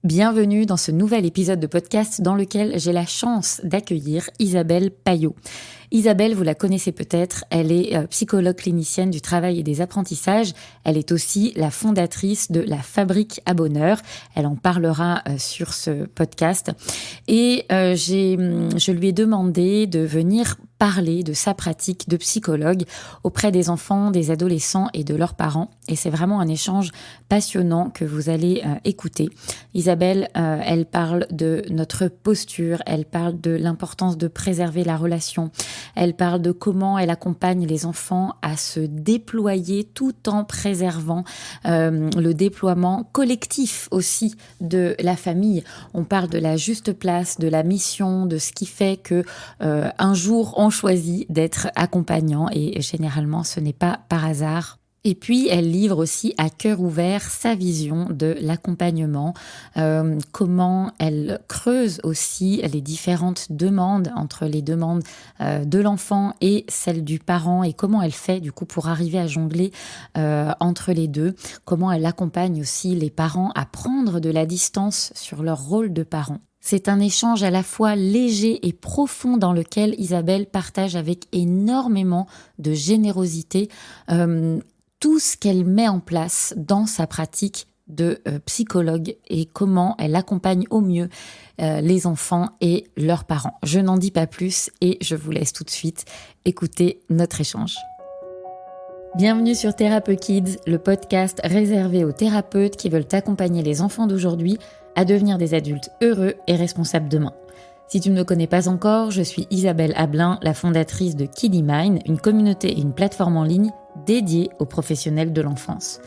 Bienvenue dans ce nouvel épisode de podcast dans lequel j'ai la chance d'accueillir Isabelle Paillot. Isabelle, vous la connaissez peut-être, elle est psychologue clinicienne du travail et des apprentissages. Elle est aussi la fondatrice de la Fabrique à Bonheur. Elle en parlera sur ce podcast. Et je lui ai demandé de venir parler de sa pratique de psychologue auprès des enfants, des adolescents et de leurs parents. Et c'est vraiment un échange passionnant que vous allez écouter. Isabelle, elle parle de notre posture, elle parle de l'importance de préserver la relation, elle parle de comment elle accompagne les enfants à se déployer tout en préservant le déploiement collectif aussi de la famille. On parle de la juste place, de la mission, de ce qui fait que un jour on choisit d'être accompagnant et généralement ce n'est pas par hasard. Et puis, elle livre aussi à cœur ouvert sa vision de l'accompagnement, comment elle creuse aussi les différentes demandes entre les demandes de l'enfant et celles du parent et comment elle fait du coup pour arriver à jongler entre les deux, comment elle accompagne aussi les parents à prendre de la distance sur leur rôle de parent. C'est un échange à la fois léger et profond dans lequel Isabelle partage avec énormément de générosité tout ce qu'elle met en place dans sa pratique de psychologue et comment elle accompagne au mieux les enfants et leurs parents. Je n'en dis pas plus et je vous laisse tout de suite écouter notre échange. Bienvenue sur Thérapeute Kids, le podcast réservé aux thérapeutes qui veulent accompagner les enfants d'aujourd'hui à devenir des adultes heureux et responsables demain. Si tu ne me connais pas encore, je suis Isabelle Ablin, la fondatrice de Kiddy Mind, une communauté et une plateforme en ligne dédiée aux professionnels de l'enfance.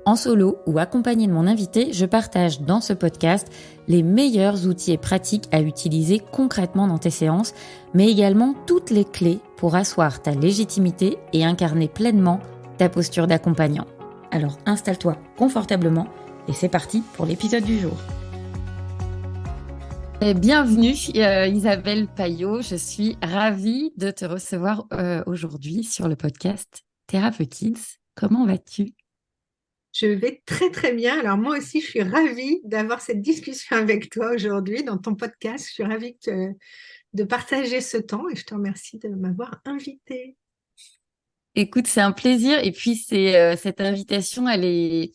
En solo ou accompagnée de mon invité, je partage dans ce podcast les meilleurs outils et pratiques à utiliser concrètement dans tes séances, mais également toutes les clés pour asseoir ta légitimité et incarner pleinement ta posture d'accompagnant. Alors installe-toi confortablement et c'est parti pour l'épisode du jour. Bienvenue Isabelle Paillot, je suis ravie de te recevoir aujourd'hui sur le podcast Thérapeute Kids. Comment vas-tu ? Je vais très très bien. Alors moi aussi, je suis ravie d'avoir cette discussion avec toi aujourd'hui dans ton podcast. Je suis ravie de partager ce temps et je te remercie de m'avoir invitée. Écoute, c'est un plaisir et puis cette invitation, elle est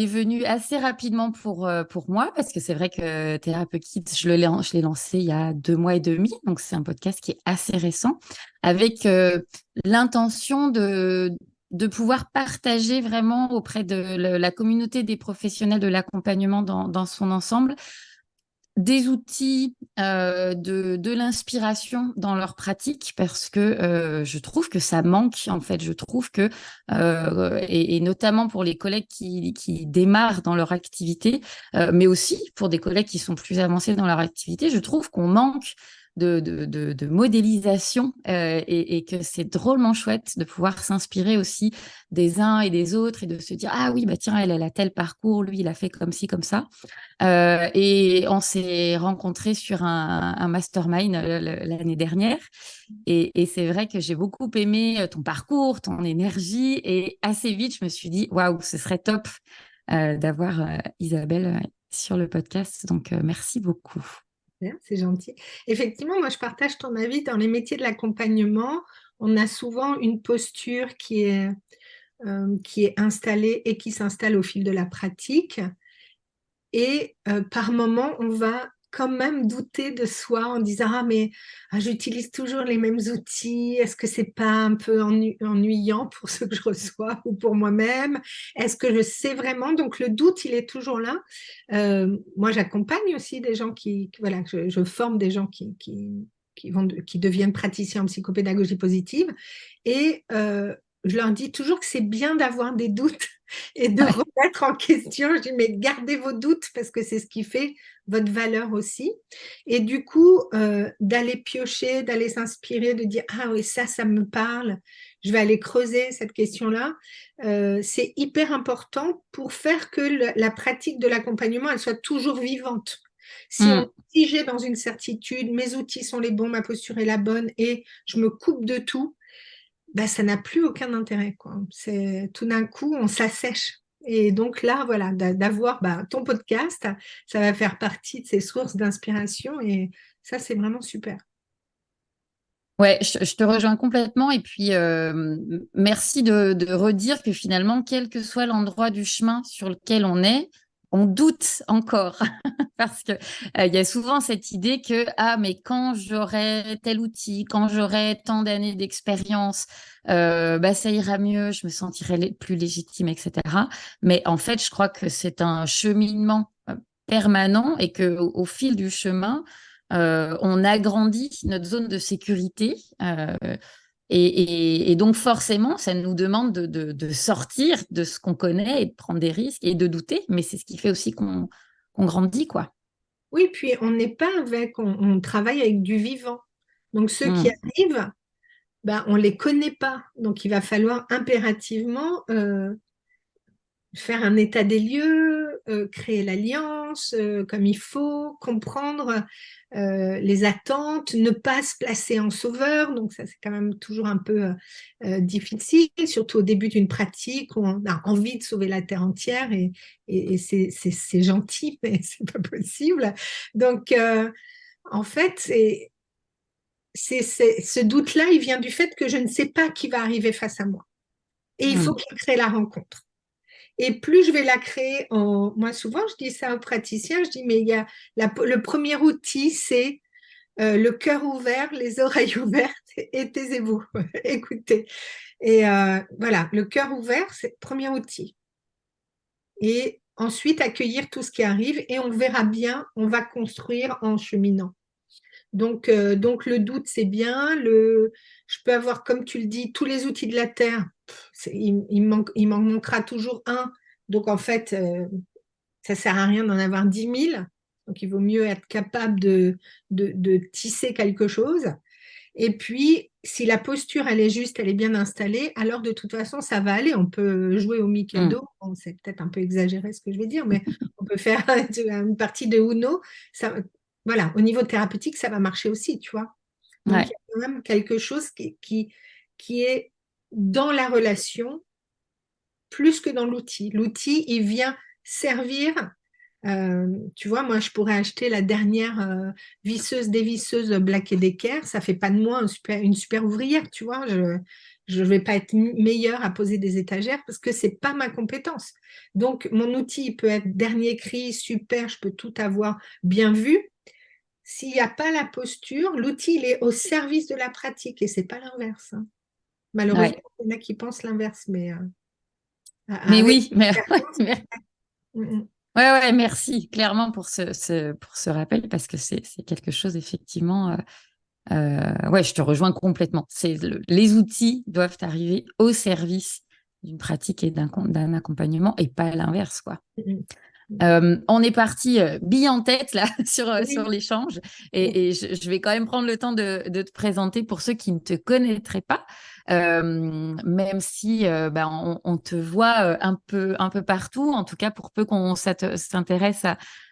venue assez rapidement pour moi parce que c'est vrai que Thérapeute Kids, je l'ai lancé il y a 2 mois et demi, donc c'est un podcast qui est assez récent avec l'intention de pouvoir partager vraiment auprès de la communauté des professionnels de l'accompagnement dans son ensemble des outils, de l'inspiration dans leur pratique parce que je trouve que ça manque en fait. Je trouve que, et notamment pour les collègues qui démarrent dans leur activité, mais aussi pour des collègues qui sont plus avancés dans leur activité, je trouve qu'on manque de modélisation et que c'est drôlement chouette de pouvoir s'inspirer aussi des uns et des autres et de se dire, ah oui, bah tiens, elle a tel parcours, lui, il a fait comme ci, comme ça. Et on s'est rencontrés sur un mastermind l'année dernière. Et c'est vrai que j'ai beaucoup aimé ton parcours, ton énergie. Et assez vite, je me suis dit, waouh, ce serait top d'avoir Isabelle sur le podcast. Donc, merci beaucoup. Bien, c'est gentil. Effectivement, moi je partage ton avis. Dans les métiers de l'accompagnement, on a souvent une posture qui est installée et qui s'installe au fil de la pratique. Et par moment, on va quand même douter de soi en disant ah mais j'utilise toujours les mêmes outils, est-ce que c'est pas un peu ennuyant pour ceux que je reçois ou pour moi-même, est-ce que je sais vraiment, donc le doute il est toujours là. Moi j'accompagne aussi des gens voilà, je forme des gens qui deviennent praticiens en psychopédagogie positive et je leur dis toujours que c'est bien d'avoir des doutes et de Ouais. remettre en question. Je dis, mais gardez vos doutes parce que c'est ce qui fait votre valeur aussi. Et du coup, d'aller piocher, d'aller s'inspirer, de dire, ah oui, ça me parle, je vais aller creuser cette question-là. C'est hyper important pour faire que la pratique de l'accompagnement, elle soit toujours vivante. Si on Mm. est figé dans une certitude, mes outils sont les bons, ma posture est la bonne et je me coupe de tout, bah, ça n'a plus aucun intérêt, quoi. C'est tout d'un coup, on s'assèche Et donc là, voilà, d'avoir ton podcast, ça va faire partie de ces sources d'inspiration et ça, c'est vraiment super. Ouais, je te rejoins complètement. Et puis, merci de redire que finalement, quel que soit l'endroit du chemin sur lequel on doute encore. Parce que il y a souvent cette idée que, ah, mais quand j'aurai tel outil, quand j'aurai tant d'années d'expérience, bah, ça ira mieux, je me sentirai plus légitime, etc. Mais en fait, je crois que c'est un cheminement permanent et que au fil du chemin, on agrandit notre zone de sécurité. Et donc, forcément, ça nous demande de sortir de ce qu'on connaît et de prendre des risques et de douter. Mais c'est ce qui fait aussi qu'on grandit, quoi. Oui, puis on n'est pas on travaille avec du vivant. Donc ceux qui Mm. arrivent, on ne les connaît pas. Donc il va falloir impérativement faire un état des lieux, créer l'alliance comme il faut, comprendre les attentes, ne pas se placer en sauveur. Donc ça, c'est quand même toujours un peu difficile, surtout au début d'une pratique où on a envie de sauver la terre entière et c'est gentil, mais c'est pas possible. Donc en fait, ce doute-là, il vient du fait que je ne sais pas qui va arriver face à moi. Et il faut Mm. qu'il crée la rencontre. Et plus je vais la créer Moi, souvent, je dis ça aux praticiens, je dis, mais il y a le premier outil, c'est le cœur ouvert, les oreilles ouvertes et taisez-vous, écoutez. Et voilà, le cœur ouvert, c'est le premier outil. Et ensuite, accueillir tout ce qui arrive et on verra bien, on va construire en cheminant. Donc le doute, c'est bien. Je peux avoir, comme tu le dis, tous les outils de la Terre. Il m'en manquera toujours un. Donc en fait, ça ne sert à rien d'en avoir 10 000. Donc il vaut mieux être capable de tisser quelque chose. Et puis, si la posture, elle est juste, elle est bien installée, alors de toute façon, ça va aller. On peut jouer au Mm. Mikado. Bon, c'est peut-être un peu exagéré ce que je vais dire, mais on peut faire une partie de Uno. Ça, voilà, au niveau thérapeutique, ça va marcher aussi, tu vois. Donc, il y Ouais. a quand même quelque chose qui est dans la relation plus que dans l'outil. L'outil, il vient servir. Tu vois, moi, je pourrais acheter la dernière visseuse dévisseuse Black Decker. Ça fait pas de moi une super ouvrière, tu vois. Je vais pas être meilleure à poser des étagères parce que c'est pas ma compétence. Donc, mon outil il peut être dernier cri, super, je peux tout avoir bien vu. S'il n'y a pas la posture, l'outil il est au service de la pratique et c'est pas l'inverse, hein. Malheureusement, Ouais. il y en a qui pensent l'inverse, mais Mais avec oui, mais, l'expérience, ouais, mm, mm. ouais, merci clairement pour pour ce rappel parce que c'est quelque chose effectivement. Ouais, je te rejoins complètement. Les outils doivent arriver au service d'une pratique et d'un accompagnement et pas l'inverse, quoi. Mm, mm. On est parti bille en tête là sur Oui, l'échange oui. et je vais quand même prendre le temps de te présenter pour ceux qui ne te connaîtraient pas, même si bah, on te voit un peu partout, en tout cas pour peu qu'on s'intéresse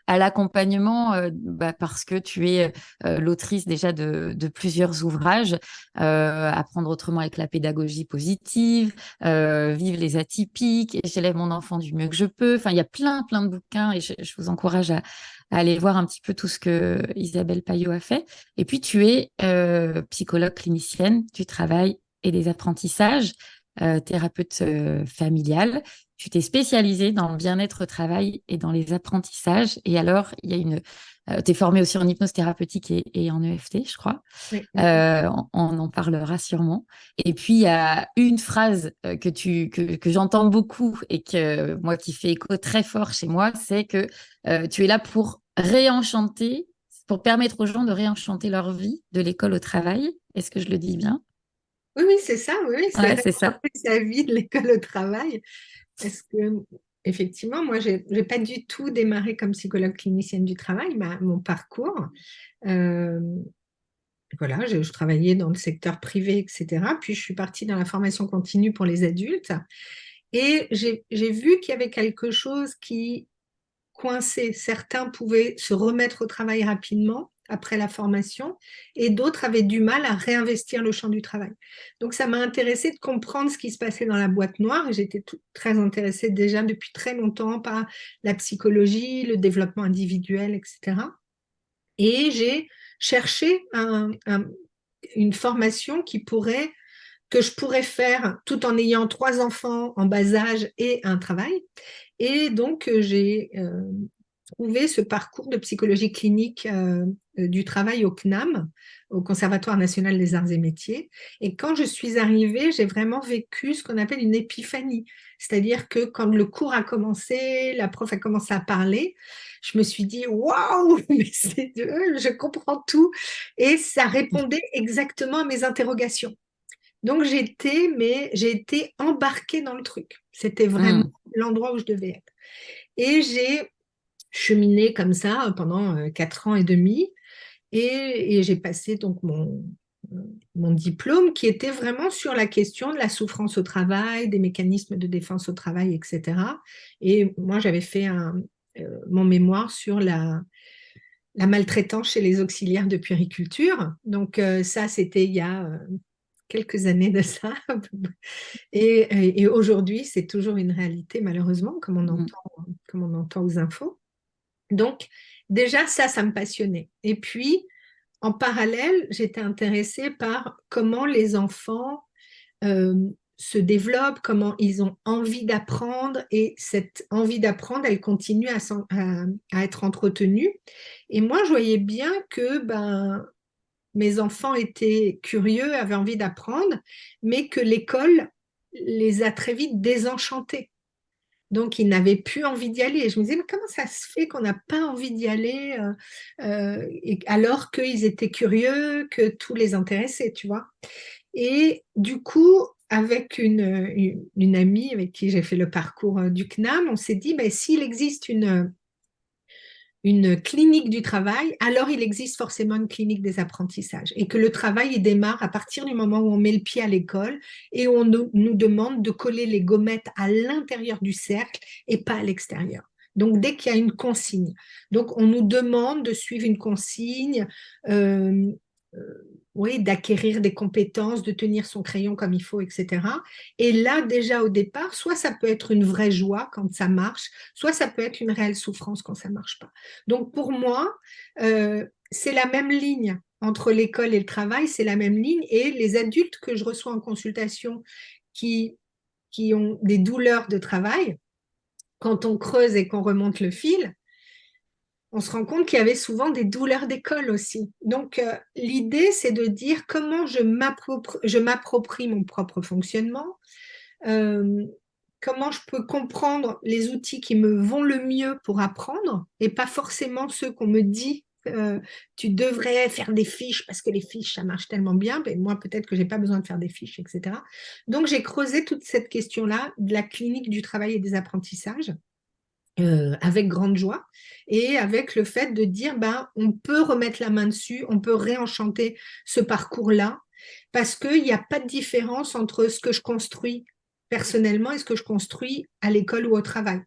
à l'accompagnement, bah, parce que tu es l'autrice déjà de plusieurs ouvrages, Apprendre autrement avec la pédagogie positive, Vive les atypiques, et j'élève mon enfant du mieux que je peux. Enfin, il y a plein de bouquins et je vous encourage à aller voir un petit peu tout ce que Isabelle Payot a fait. Et puis, tu es psychologue clinicienne, tu travailles et des apprentissages, thérapeute familiale. Tu t'es spécialisée dans le bien-être au travail et dans les apprentissages. Et alors, il y a tu es formée aussi en hypnose thérapeutique et en EFT, je crois. Oui, oui. On en parlera sûrement. Et puis, il y a une phrase que j'entends beaucoup et que moi qui fait écho très fort chez moi, c'est que tu es là pour réenchanter, pour permettre aux gens de réenchanter leur vie de l'école au travail. Est-ce que je le dis bien? Oui, oui, c'est ça, oui, oui, c'est Ouais, c'est ça. réinventer sa vie de l'école au travail. Parce que, effectivement, moi, j'ai pas du tout démarré comme psychologue clinicienne du travail, mon parcours. euh, voilà, je travaillais dans le secteur privé, etc. Puis, je suis partie dans la formation continue pour les adultes. Et j'ai vu qu'il y avait quelque chose qui coinçait. Certains pouvaient se remettre au travail rapidement. après la formation et d'autres avaient du mal à réinvestir le champ du travail. Donc, ça m'a intéressée de comprendre ce qui se passait dans la boîte noire. J'étais très intéressée déjà depuis très longtemps par la psychologie, le développement individuel, etc. Et j'ai cherché une formation que je pourrais faire tout en ayant 3 enfants en bas âge et un travail. Et donc, j'ai trouvé ce parcours de psychologie clinique du travail au CNAM, au Conservatoire national des arts et métiers. Et quand je suis arrivée, j'ai vraiment vécu ce qu'on appelle une épiphanie. C'est-à-dire que quand le cours a commencé, la prof a commencé à parler, je me suis dit, waouh, mais je comprends tout. Et ça répondait exactement à mes interrogations. Donc j'ai été embarquée dans le truc. C'était vraiment Mm. l'endroit où je devais être. Et j'ai cheminé comme ça pendant 4 ans et demi. Et j'ai passé donc mon diplôme qui était vraiment sur la question de la souffrance au travail, des mécanismes de défense au travail, etc. Et moi, j'avais fait mon mémoire sur la maltraitance chez les auxiliaires de puériculture. Donc ça, c'était il y a quelques années de ça. Et aujourd'hui, c'est toujours une réalité, malheureusement, Mm. comme on entend aux infos. Donc, déjà, ça me passionnait. Et puis, en parallèle, j'étais intéressée par comment les enfants euh, se développent, comment ils ont envie d'apprendre, et cette envie d'apprendre, elle continue à être entretenue. Et moi, je voyais bien que mes enfants étaient curieux, avaient envie d'apprendre, mais que l'école les a très vite désenchantés. Donc, ils n'avaient plus envie d'y aller. Et je me disais, mais comment ça se fait qu'on n'a pas envie d'y aller alors qu'ils étaient curieux, que tout les intéressait, tu vois? Et du coup, avec une amie avec qui j'ai fait le parcours du CNAM, on s'est dit, ben, s'il existe une clinique du travail, alors il existe forcément une clinique des apprentissages. Et que le travail, il démarre à partir du moment où on met le pied à l'école et où on nous demande de coller les gommettes à l'intérieur du cercle et pas à l'extérieur. Donc, dès qu'il y a une consigne. Donc, on nous demande de suivre une consigne, euh, oui, d'acquérir des compétences, de tenir son crayon comme il faut, etc. Et là, déjà au départ, soit ça peut être une vraie joie quand ça marche, soit ça peut être une réelle souffrance quand ça marche pas. Donc pour moi, c'est la même ligne entre l'école et le travail, c'est la même ligne. Et les adultes que je reçois en consultation qui, qui ont des douleurs de travail, quand on creuse et qu'on remonte le fil, on se rend compte qu'il y avait souvent des douleurs d'école aussi. Donc, l'idée, c'est de dire comment je m'approprie mon propre fonctionnement, euh, comment je peux comprendre les outils qui me vont le mieux pour apprendre et pas forcément ceux qu'on me dit. Tu devrais faire des fiches parce que les fiches, ça marche tellement bien. Mais moi, peut-être que j'ai pas besoin de faire des fiches, etc. Donc, j'ai creusé toute cette question-là de la clinique du travail et des apprentissages avec grande joie et avec le fait de dire ben, on peut remettre la main dessus, on peut réenchanter ce parcours-là parce qu'il n'y a pas de différence entre ce que je construis personnellement et ce que je construis à l'école ou au travail.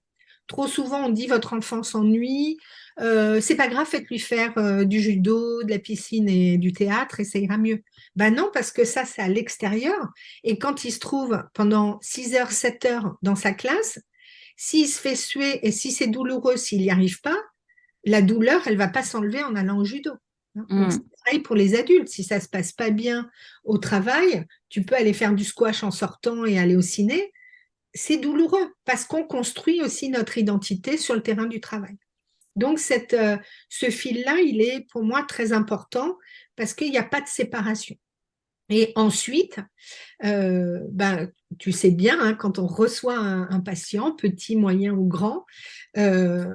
Trop souvent, on dit votre enfant s'ennuie, c'est pas grave, faites-lui faire du judo, de la piscine et du théâtre et ça ira mieux. Ben non, parce que ça, c'est à l'extérieur. Et quand il se trouve pendant 6 heures, 7 heures dans sa classe, s'il se fait suer et si c'est douloureux, s'il n'y arrive pas, la douleur, elle ne va pas s'enlever en allant au judo. Donc, c'est Mm. pareil pour les adultes. Si ça ne se passe pas bien au travail, tu peux aller faire du squash en sortant et aller au ciné. C'est douloureux parce qu'on construit aussi notre identité sur le terrain du travail. Donc, ce fil-là, il est pour moi très important parce qu'il n'y a pas de séparation. Et ensuite, tu sais bien, hein, quand on reçoit un patient, petit, moyen ou grand, euh,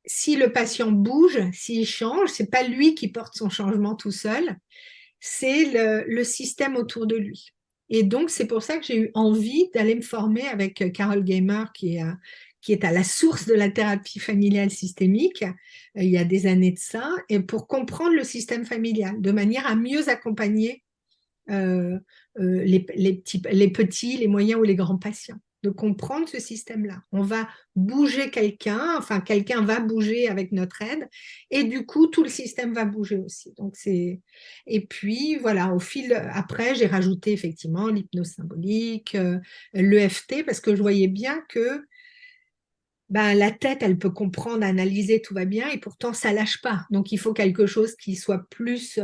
si le patient bouge, s'il change, c'est pas lui qui porte son changement tout seul, c'est le système autour de lui. Et donc, c'est pour ça que j'ai eu envie d'aller me former avec Carol Gamer, qui est à la source de la thérapie familiale systémique, il y a des années de ça, et pour comprendre le système familial, de manière à mieux accompagner les petits, les moyens ou les grands patients. de comprendre ce système-là. On va bouger quelqu'un, enfin quelqu'un va bouger avec notre aide, et du coup tout le système va bouger aussi. Donc c'est et puis voilà, au fil après j'ai rajouté effectivement l'hypnose symbolique, l'EFT parce que je voyais bien que ben, la tête, elle peut comprendre, analyser, tout va bien, et pourtant, ça lâche pas. Donc, il faut quelque chose qui soit plus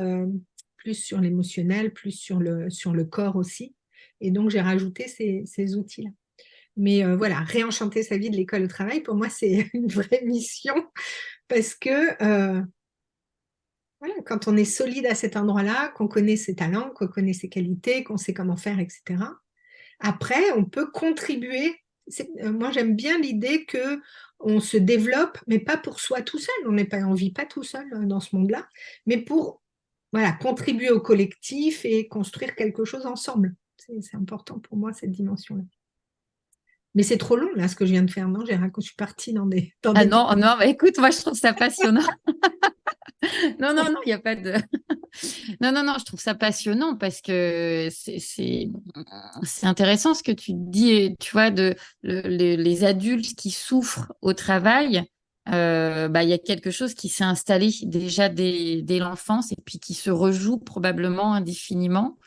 sur l'émotionnel, plus sur le corps aussi. Et donc, j'ai rajouté ces outils-là. Mais voilà, réenchanter sa vie de l'école au travail, pour moi, c'est une vraie mission parce que voilà, quand on est solide à cet endroit-là, qu'on connaît ses talents, qu'on connaît ses qualités, qu'on sait comment faire, etc., après, on peut contribuer. Moi, j'aime bien l'idée que on se développe, mais pas pour soi tout seul. On vit pas tout seul dans ce monde-là, mais pour voilà, contribuer au collectif et construire quelque chose ensemble. C'est important pour moi, cette dimension-là. Mais c'est trop long, là, ce que je viens de faire. Non, je suis partie dans Ah des... non, non, bah écoute, moi je trouve ça passionnant. Non, non, non, il n'y a pas de. Non, non, non, je trouve ça passionnant parce que c'est intéressant ce que tu dis, tu vois, les adultes qui souffrent au travail. Bah, il y a quelque chose qui s'est installé déjà dès l'enfance et puis qui se rejoue probablement indéfiniment.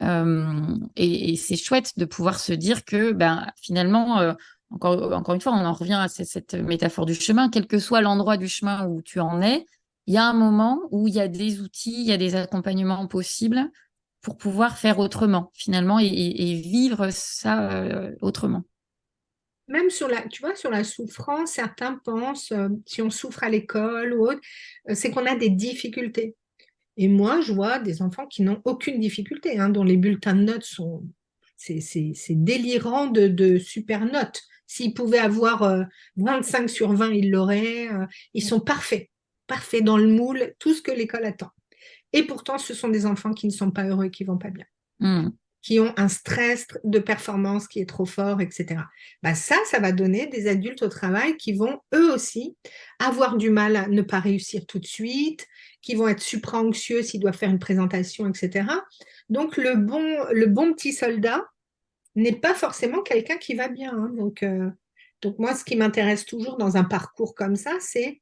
Et c'est chouette de pouvoir se dire que ben, finalement, encore une fois, on en revient à cette métaphore du chemin, quel que soit l'endroit du chemin où tu en es, il y a un moment où il y a des outils, il y a des accompagnements possibles pour pouvoir faire autrement, finalement, et vivre ça autrement. Même tu vois, sur la souffrance, certains pensent, si on souffre à l'école ou autre, c'est qu'on a des difficultés. Et moi, je vois des enfants qui n'ont aucune difficulté, hein, dont les bulletins de notes sont... C'est délirant de super notes. S'ils pouvaient avoir 25 sur 20, ils l'auraient. Ils sont parfaits, parfaits dans le moule, tout ce que l'école attend. Et pourtant, ce sont des enfants qui ne sont pas heureux, qui vont pas bien, Hmm. qui ont un stress de performance qui est trop fort, etc. Bah ça va donner des adultes au travail qui vont eux aussi avoir du mal à ne pas réussir tout de suite, qui vont être supra-anxieux s'ils doivent faire une présentation, etc. Donc le bon petit soldat n'est pas forcément quelqu'un qui va bien, hein. Donc moi, ce qui m'intéresse toujours dans un parcours comme ça, c'est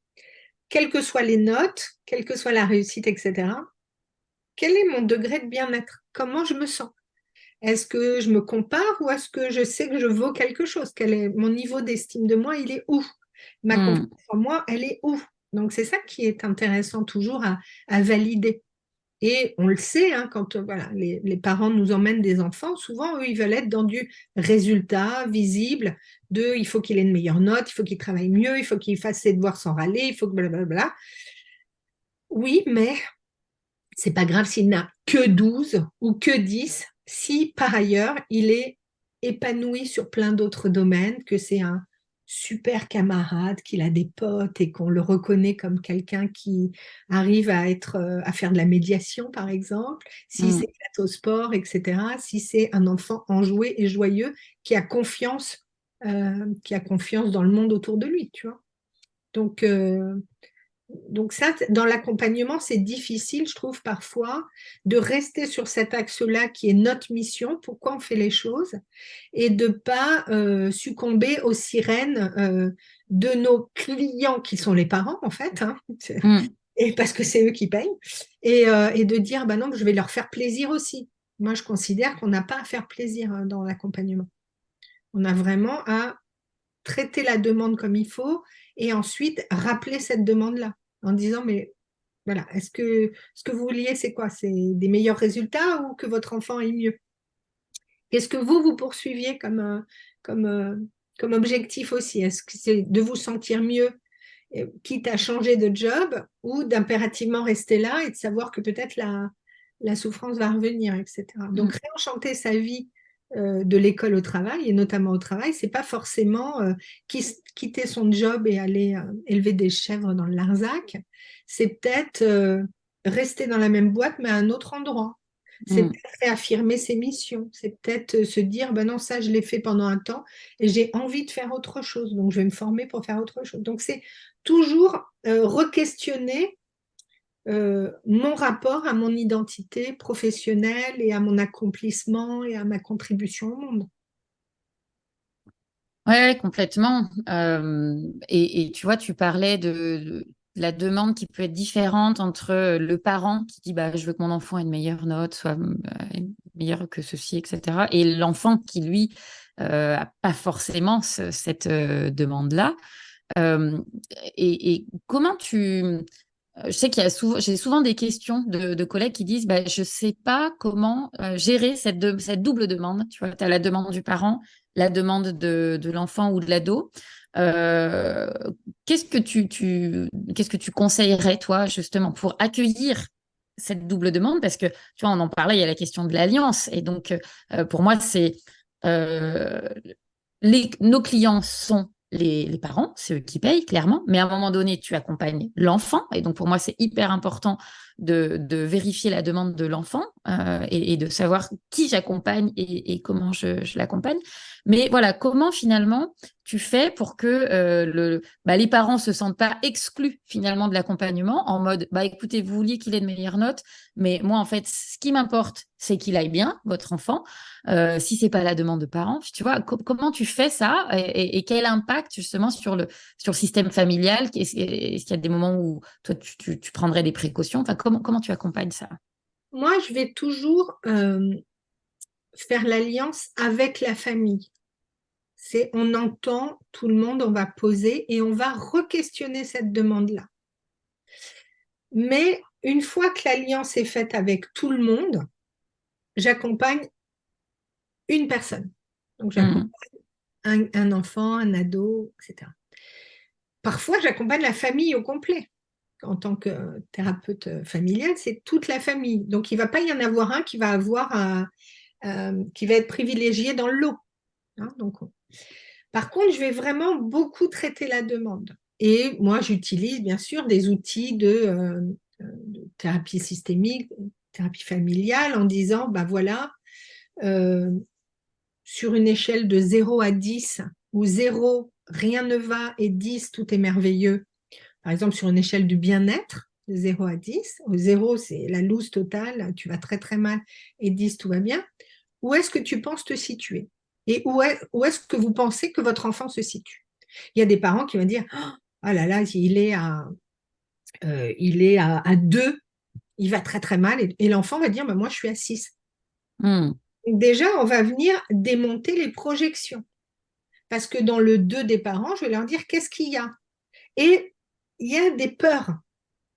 quelles que soient les notes, quelle que soit la réussite, etc., quel est mon degré de bien-être? Comment je me sens? Est-ce que je me compare ou est-ce que je sais que je vaux quelque chose? Quel est mon niveau d'estime de moi? Il est où? Ma confiance Hmm. en moi, elle est où? Donc c'est ça qui est intéressant toujours à valider. Et on le sait, hein, quand voilà, les parents nous emmènent des enfants, souvent, eux, ils veulent être dans du résultat visible, il faut qu'il ait une meilleure note, il faut qu'il travaille mieux, il faut qu'il fasse ses devoirs sans râler, il faut que blablabla. Oui, mais c'est pas grave s'il n'a que 12 ou que 10, si par ailleurs il est épanoui sur plein d'autres domaines, que c'est un super camarade, qu'il a des potes et qu'on le reconnaît comme quelqu'un qui arrive à faire de la médiation, par exemple, si Hmm. c'est au sport, etc., si c'est un enfant enjoué et joyeux qui a confiance dans le monde autour de lui, tu vois. Donc, donc ça, dans l'accompagnement, c'est difficile, je trouve, parfois, de rester sur cet axe-là qui est notre mission, pourquoi on fait les choses, et de ne pas succomber aux sirènes de nos clients, qui sont les parents, en fait, hein, Hmm. et parce que c'est eux qui payent, et de dire, bah non, je vais leur faire plaisir aussi. Moi, je considère qu'on n'a pas à faire plaisir dans l'accompagnement. On a vraiment à traiter la demande comme il faut et ensuite rappeler cette demande-là en disant, mais voilà, est-ce que ce que vous vouliez, c'est quoi? C'est des meilleurs résultats ou que votre enfant ait mieux? Qu'est-ce que vous poursuiviez comme, comme objectif aussi? Est-ce que c'est de vous sentir mieux, quitte à changer de job ou d'impérativement rester là et de savoir que peut-être la souffrance va revenir, etc. Hmm. Donc, réenchanter sa vie de l'école au travail, et notamment au travail, c'est pas forcément quitter son job et aller élever des chèvres dans le Larzac. C'est peut-être rester dans la même boîte, mais à un autre endroit. C'est Hmm. peut-être réaffirmer ses missions. C'est peut-être se dire, ben non, ça, je l'ai fait pendant un temps et j'ai envie de faire autre chose. Donc, je vais me former pour faire autre chose. Donc, c'est toujours re-questionner mon rapport à mon identité professionnelle et à mon accomplissement et à ma contribution au monde. Ouais, complètement. Et tu vois, tu parlais de la demande qui peut être différente entre le parent qui dit bah, je veux que mon enfant ait une meilleure note, soit meilleure que ceci, etc. Et l'enfant qui, lui, a pas forcément cette demande-là. Euh, et comment je sais qu'il y a souvent, j'ai souvent des questions de collègues qui disent bah, je ne sais pas comment gérer cette double demande. Tu vois, tu as la demande du parent, la demande de l'enfant ou de l'ado. Euh, qu'est-ce que tu conseillerais, toi, justement, pour accueillir cette double demande? Parce que, tu vois, on en parlait, il y a la question de l'alliance. Et donc, pour moi, euh, nos clients sont les parents, c'est eux qui payent, clairement, mais à un moment donné, tu accompagnes l'enfant. Et donc, pour moi, c'est hyper important de vérifier la demande de l'enfant et de savoir qui j'accompagne et comment je l'accompagne. Mais voilà, comment finalement tu fais pour que les parents se sentent pas exclus finalement de l'accompagnement en mode, bah écoutez, vous vouliez qu'il ait de meilleures notes, mais moi, en fait, ce qui m'importe, c'est qu'il aille bien, votre enfant. Si c'est pas la demande de parents, tu vois, comment tu fais ça et quel impact justement sur le système familial? Est-ce qu'il y a des moments où toi tu prendrais des précautions? Enfin, comment tu accompagnes ça? Moi, je vais toujours faire l'alliance avec la famille. C'est on entend tout le monde, on va poser et on va re-questionner cette demande-là. Mais une fois que l'alliance est faite avec tout le monde, j'accompagne une personne. Donc j'accompagne Hmm. un enfant, un ado, etc. Parfois, j'accompagne la famille au complet. En tant que thérapeute familial, c'est toute la famille. Donc, il ne va pas y en avoir un qui va qui va être privilégié dans le lot. Hein. Donc, par contre, je vais vraiment beaucoup traiter la demande. Et moi, j'utilise bien sûr des outils de thérapie systémique, thérapie familiale, en disant, bah voilà, euh, sur une échelle de 0 à 10, où 0, rien ne va, et 10, tout est merveilleux. Par exemple, sur une échelle du bien-être, de 0 à 10, où 0, c'est la loose totale, tu vas très très mal, et 10, tout va bien. Où est-ce que tu penses te situer? Et où est-ce que vous pensez que votre enfant se situe? Il y a des parents qui vont dire, ah là là, il est à 2, il va très très mal, et l'enfant va dire, bah, moi je suis à 6. Hmm. Donc déjà, on va venir démonter les projections. Parce que dans le 2 des parents, je vais leur dire, qu'est-ce qu'il y a? Et il y a des peurs.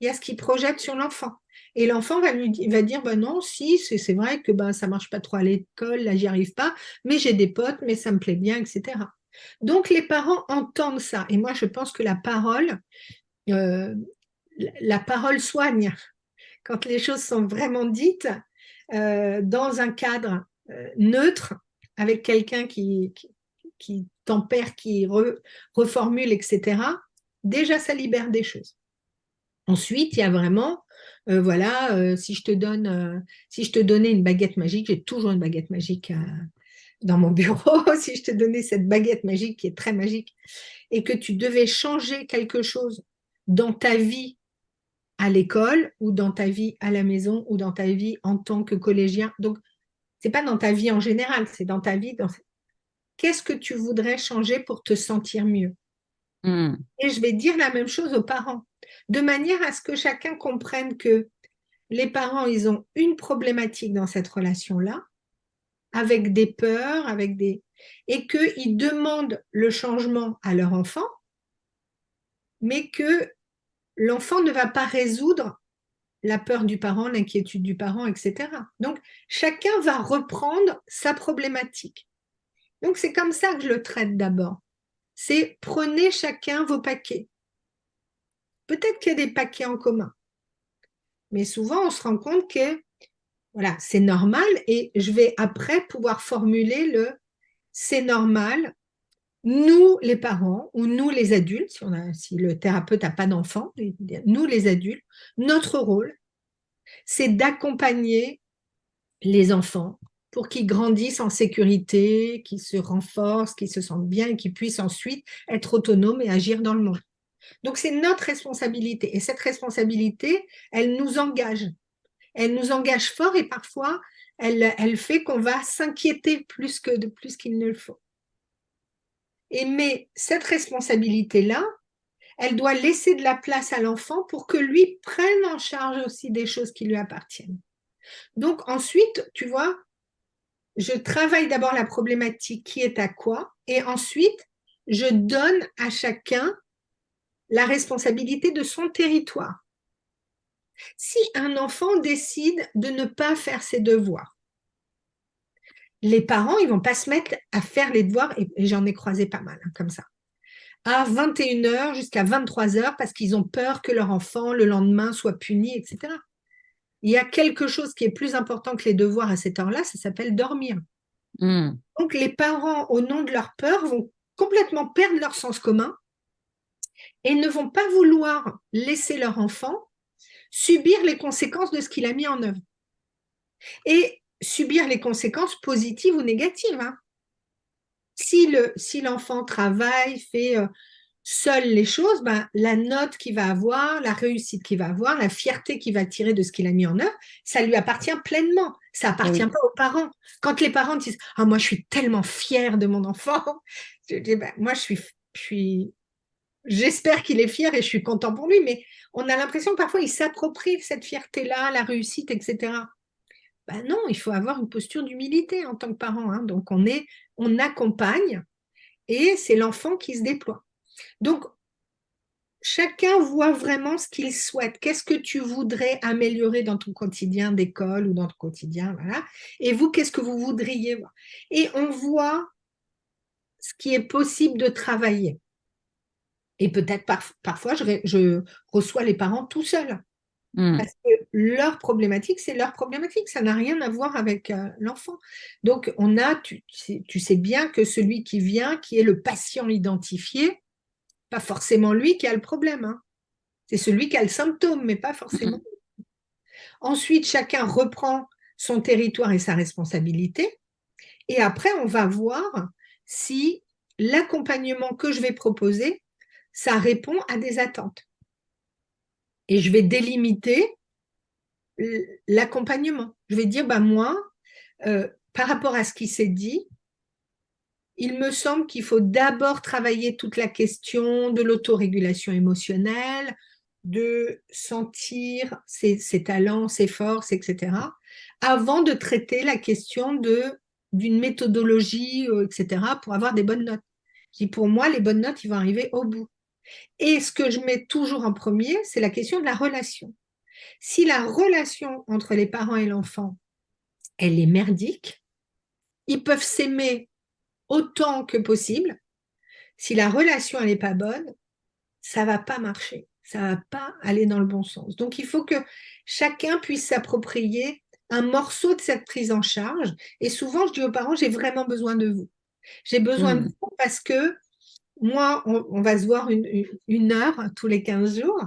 Il y a ce qu'il projette sur l'enfant. Et l'enfant va dire, bah non, si, c'est vrai que bah, ça marche pas trop à l'école, là, j'y arrive pas, mais j'ai des potes, mais ça me plaît bien, etc. Donc, les parents entendent ça. Et moi, je pense que euh, la parole soigne. Quand les choses sont vraiment dites dans un cadre neutre, avec quelqu'un qui tempère, reformule, etc., déjà, ça libère des choses. Ensuite, il y a vraiment, voilà, si je te donnais une baguette magique, j'ai toujours une baguette magique dans mon bureau, si je te donnais cette baguette magique qui est très magique, et que tu devais changer quelque chose dans ta vie à l'école, ou dans ta vie à la maison, ou dans ta vie en tant que collégien, donc c'est pas dans ta vie en général, c'est dans ta vie. Qu'est-ce que tu voudrais changer pour te sentir mieux? Hmm. Et je vais dire la même chose aux parents, de manière à ce que chacun comprenne que les parents, ils ont une problématique dans cette relation-là, avec des peurs, et qu'ils demandent le changement à leur enfant, mais que l'enfant ne va pas résoudre la peur du parent, l'inquiétude du parent, etc. Donc, chacun va reprendre sa problématique. Donc, c'est comme ça que je le traite d'abord. C'est prenez chacun vos paquets. Peut-être qu'il y a des paquets en commun, mais souvent, on se rend compte que voilà, c'est normal et je vais après pouvoir formuler le c'est normal. Nous, les parents, ou nous, les adultes, si le thérapeute n'a pas d'enfant, nous, les adultes, notre rôle, c'est d'accompagner les enfants pour qu'ils grandissent en sécurité, qu'ils se renforcent, qu'ils se sentent bien et qu'ils puissent ensuite être autonomes et agir dans le monde. Donc, c'est notre responsabilité. Et cette responsabilité, elle nous engage. Elle nous engage fort et parfois, elle fait qu'on va s'inquiéter plus qu'il ne le faut. Mais cette responsabilité-là, elle doit laisser de la place à l'enfant pour que lui prenne en charge aussi des choses qui lui appartiennent. Donc ensuite, tu vois, je travaille d'abord la problématique qui est à quoi, et ensuite, je donne à chacun la responsabilité de son territoire. Si un enfant décide de ne pas faire ses devoirs, les parents, ils vont pas se mettre à faire les devoirs, et j'en ai croisé pas mal comme ça, à 21h jusqu'à 23h parce qu'ils ont peur que leur enfant, le lendemain, soit puni, etc. Il y a quelque chose qui est plus important que les devoirs à cette heure-là, ça s'appelle dormir. Mm. Donc les parents, au nom de leur peur, vont complètement perdre leur sens commun et ne vont pas vouloir laisser leur enfant subir les conséquences de ce qu'il a mis en œuvre. Et subir les conséquences positives ou négatives. Hein. Si l'enfant travaille, fait seul les choses, ben, la note qu'il va avoir, la réussite qu'il va avoir, la fierté qu'il va tirer de ce qu'il a mis en œuvre, ça lui appartient pleinement. Ça Eh appartient oui. pas aux parents. Quand les parents disent « Ah, moi, je suis tellement fière de mon enfant », je dis ben, « Moi, j'espère qu'il est fier et je suis content pour lui, mais on a l'impression que parfois, il s'approprie cette fierté-là, la réussite, etc. » Ben non, il faut avoir une posture d'humilité en tant que parent. Hein. Donc, on accompagne et c'est l'enfant qui se déploie. Donc, chacun voit vraiment ce qu'il souhaite. Qu'est-ce que tu voudrais améliorer dans ton quotidien d'école ou dans ton quotidien, voilà. Et vous, qu'est-ce que vous voudriez voir? Et on voit ce qui est possible de travailler. Et peut-être parfois, je reçois les parents tout seuls. Mm. Parce que leur problématique, c'est leur problématique. Ça n'a rien à voir avec l'enfant. Donc, tu sais bien que celui qui vient, qui est le patient identifié, pas forcément lui qui a le problème. Hein. C'est celui qui a le symptôme, mais pas forcément. Mm. Ensuite, chacun reprend son territoire et sa responsabilité. Et après, on va voir si l'accompagnement que je vais proposer, ça répond à des attentes. Et je vais délimiter l'accompagnement. Je vais dire, bah, moi, par rapport à ce qui s'est dit, il me semble qu'il faut d'abord travailler toute la question de l'autorégulation émotionnelle, de sentir ses talents, ses forces, etc., avant de traiter la question d'une méthodologie, etc., pour avoir des bonnes notes. Je dis, pour moi, les bonnes notes, ils vont arriver au bout. Et ce que je mets toujours en premier, c'est la question de la relation. Si la relation entre les parents et l'enfant, elle est merdique, ils peuvent s'aimer autant que possible. Si la relation, elle n'est pas bonne, ça va pas marcher. Ça va pas aller dans le bon sens. Donc, il faut que chacun puisse s'approprier un morceau de cette prise en charge. Et souvent, je dis aux parents, j'ai vraiment besoin de vous. J'ai besoin de Mm. vous parce que moi, on va se voir une heure tous les 15 jours.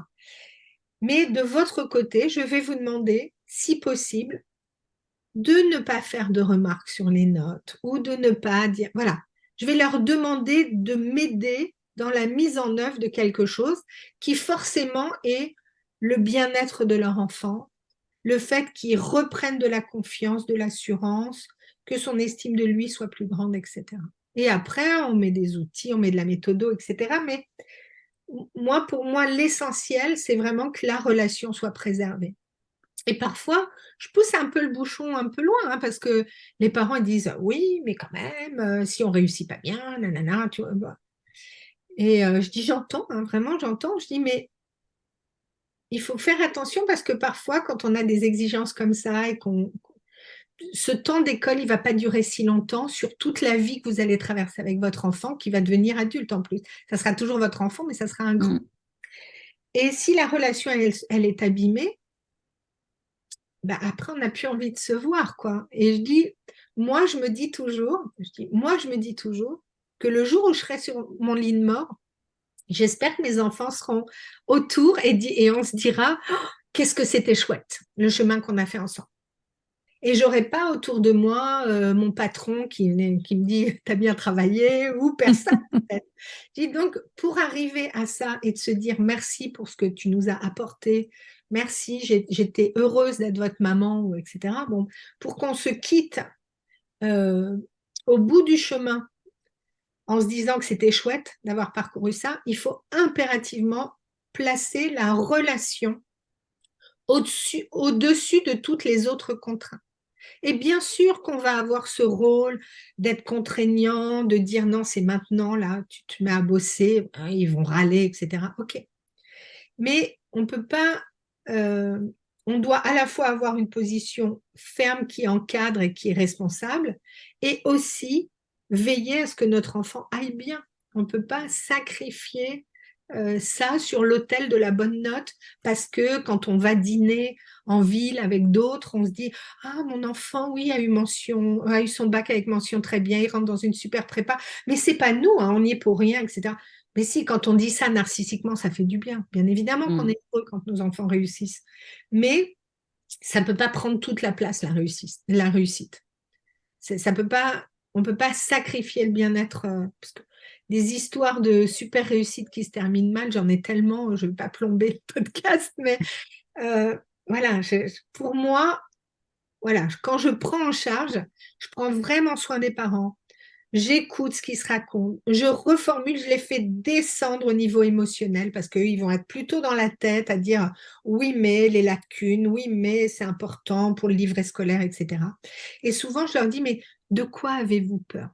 Mais de votre côté, je vais vous demander, si possible, de ne pas faire de remarques sur les notes ou de ne pas dire, voilà, je vais leur demander de m'aider dans la mise en œuvre de quelque chose qui forcément est le bien-être de leur enfant, le fait qu'ils reprennent de la confiance, de l'assurance, que son estime de lui soit plus grande, etc. Et après, on met des outils, on met de la méthodo, etc. Mais moi, pour moi, l'essentiel, c'est vraiment que la relation soit préservée. Et parfois, je pousse un peu le bouchon un peu loin, hein, parce que les parents ils disent oui, mais quand même, si on réussit pas bien, nanana, tu vois. Bah. Et je dis j'entends, hein, vraiment j'entends. Je dis mais il faut faire attention parce que parfois, quand on a des exigences comme ça et qu'on ce temps d'école, il va pas durer si longtemps sur toute la vie que vous allez traverser avec votre enfant, qui va devenir adulte en plus. Ça sera toujours votre enfant, mais ça sera un grand. Mm. Et si la relation elle est abîmée, bah après, on n'a plus envie de se voir, quoi. Et moi, je me dis toujours que le jour où je serai sur mon lit de mort, j'espère que mes enfants seront autour et on se dira, oh, qu'est-ce que c'était chouette, le chemin qu'on a fait ensemble. Et j'aurai pas autour de moi mon patron qui me dit, t'as bien travaillé, ou personne. Donc, pour arriver à ça et de se dire merci pour ce que tu nous as apporté, merci, j'étais heureuse d'être votre maman, etc. Bon, pour qu'on se quitte euh, au bout du chemin en se disant que c'était chouette d'avoir parcouru ça, il faut impérativement placer la relation au-dessus de toutes les autres contraintes. Et bien sûr qu'on va avoir ce rôle d'être contraignant, de dire non, c'est maintenant, là, tu te mets à bosser, hein, ils vont râler, etc. OK. Mais on peut pas, on doit à la fois avoir une position ferme qui encadre et qui est responsable, et aussi veiller à ce que notre enfant aille bien. On ne peut pas sacrifier ça sur l'autel de la bonne note parce que quand on va dîner en ville avec d'autres, on se dit ah mon enfant oui a eu son bac avec mention très bien, il rentre dans une super prépa, mais c'est pas nous, hein, on n'y est pour rien, etc. Mais si, quand on dit ça narcissiquement, ça fait du bien. Bien évidemment qu'on Mm. est heureux quand nos enfants réussissent. Mais ça ne peut pas prendre toute la place, la réussite. La réussite. Ça peut pas, on ne peut pas sacrifier le bien-être. Parce que des histoires de super réussite qui se terminent mal, j'en ai tellement, je ne vais pas plomber le podcast, mais euh, voilà, pour moi, voilà, quand je prends en charge, je prends vraiment soin des parents. J'écoute ce qui se raconte, je reformule, je les fais descendre au niveau émotionnel parce qu'eux, ils vont être plutôt dans la tête à dire oui, mais les lacunes, oui, mais c'est important pour le livret scolaire, etc. Et souvent, je leur dis, mais de quoi avez-vous peur?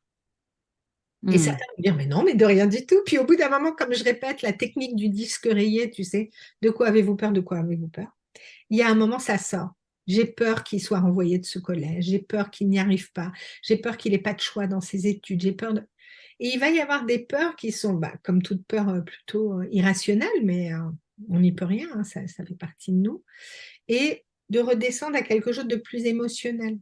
Et Mm. certains vont dire, mais non, mais de rien du tout. Puis au bout d'un moment, comme je répète la technique du disque rayé, tu sais, de quoi avez-vous peur, de quoi avez-vous peur? Il y a un moment, ça sort. J'ai peur qu'il soit renvoyé de ce collège, j'ai peur qu'il n'y arrive pas, j'ai peur qu'il n'ait pas de choix dans ses études, j'ai peur de... Et il va y avoir des peurs qui sont, bah, comme toute peur, plutôt irrationnelle, mais on n'y peut rien, hein, ça fait partie de nous. Et de redescendre à quelque chose de plus émotionnel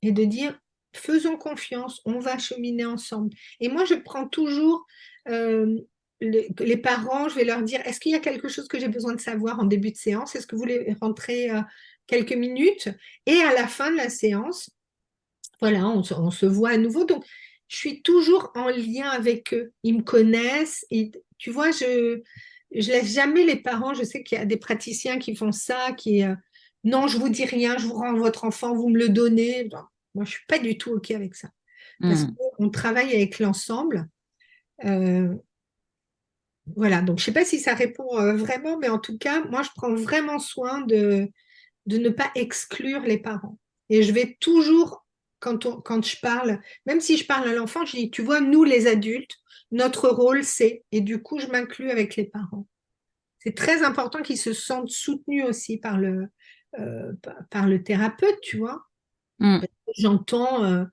et de dire, faisons confiance, on va cheminer ensemble. Et moi, je prends toujours euh, les parents, je vais leur dire, est-ce qu'il y a quelque chose que j'ai besoin de savoir en début de séance? Est-ce que vous voulez rentrer quelques minutes? Et à la fin de la séance, voilà, on se voit à nouveau. Donc, je suis toujours en lien avec eux. Ils me connaissent. Et, tu vois, je laisse jamais les parents. Je sais qu'il y a des praticiens qui font ça, non, je vous dis rien, je vous rends votre enfant, vous me le donnez. Non, moi, je suis pas du tout OK avec ça. Parce Mm. qu'on travaille avec l'ensemble. Euh, voilà, donc je sais pas si ça répond vraiment, mais en tout cas, moi, je prends vraiment soin de ne pas exclure les parents. Et je vais toujours, quand je parle, même si je parle à l'enfant, je dis, tu vois, nous les adultes, notre rôle, c'est, et du coup, je m'inclus avec les parents. C'est très important qu'ils se sentent soutenus aussi par le thérapeute, tu vois. Mm. J'entends,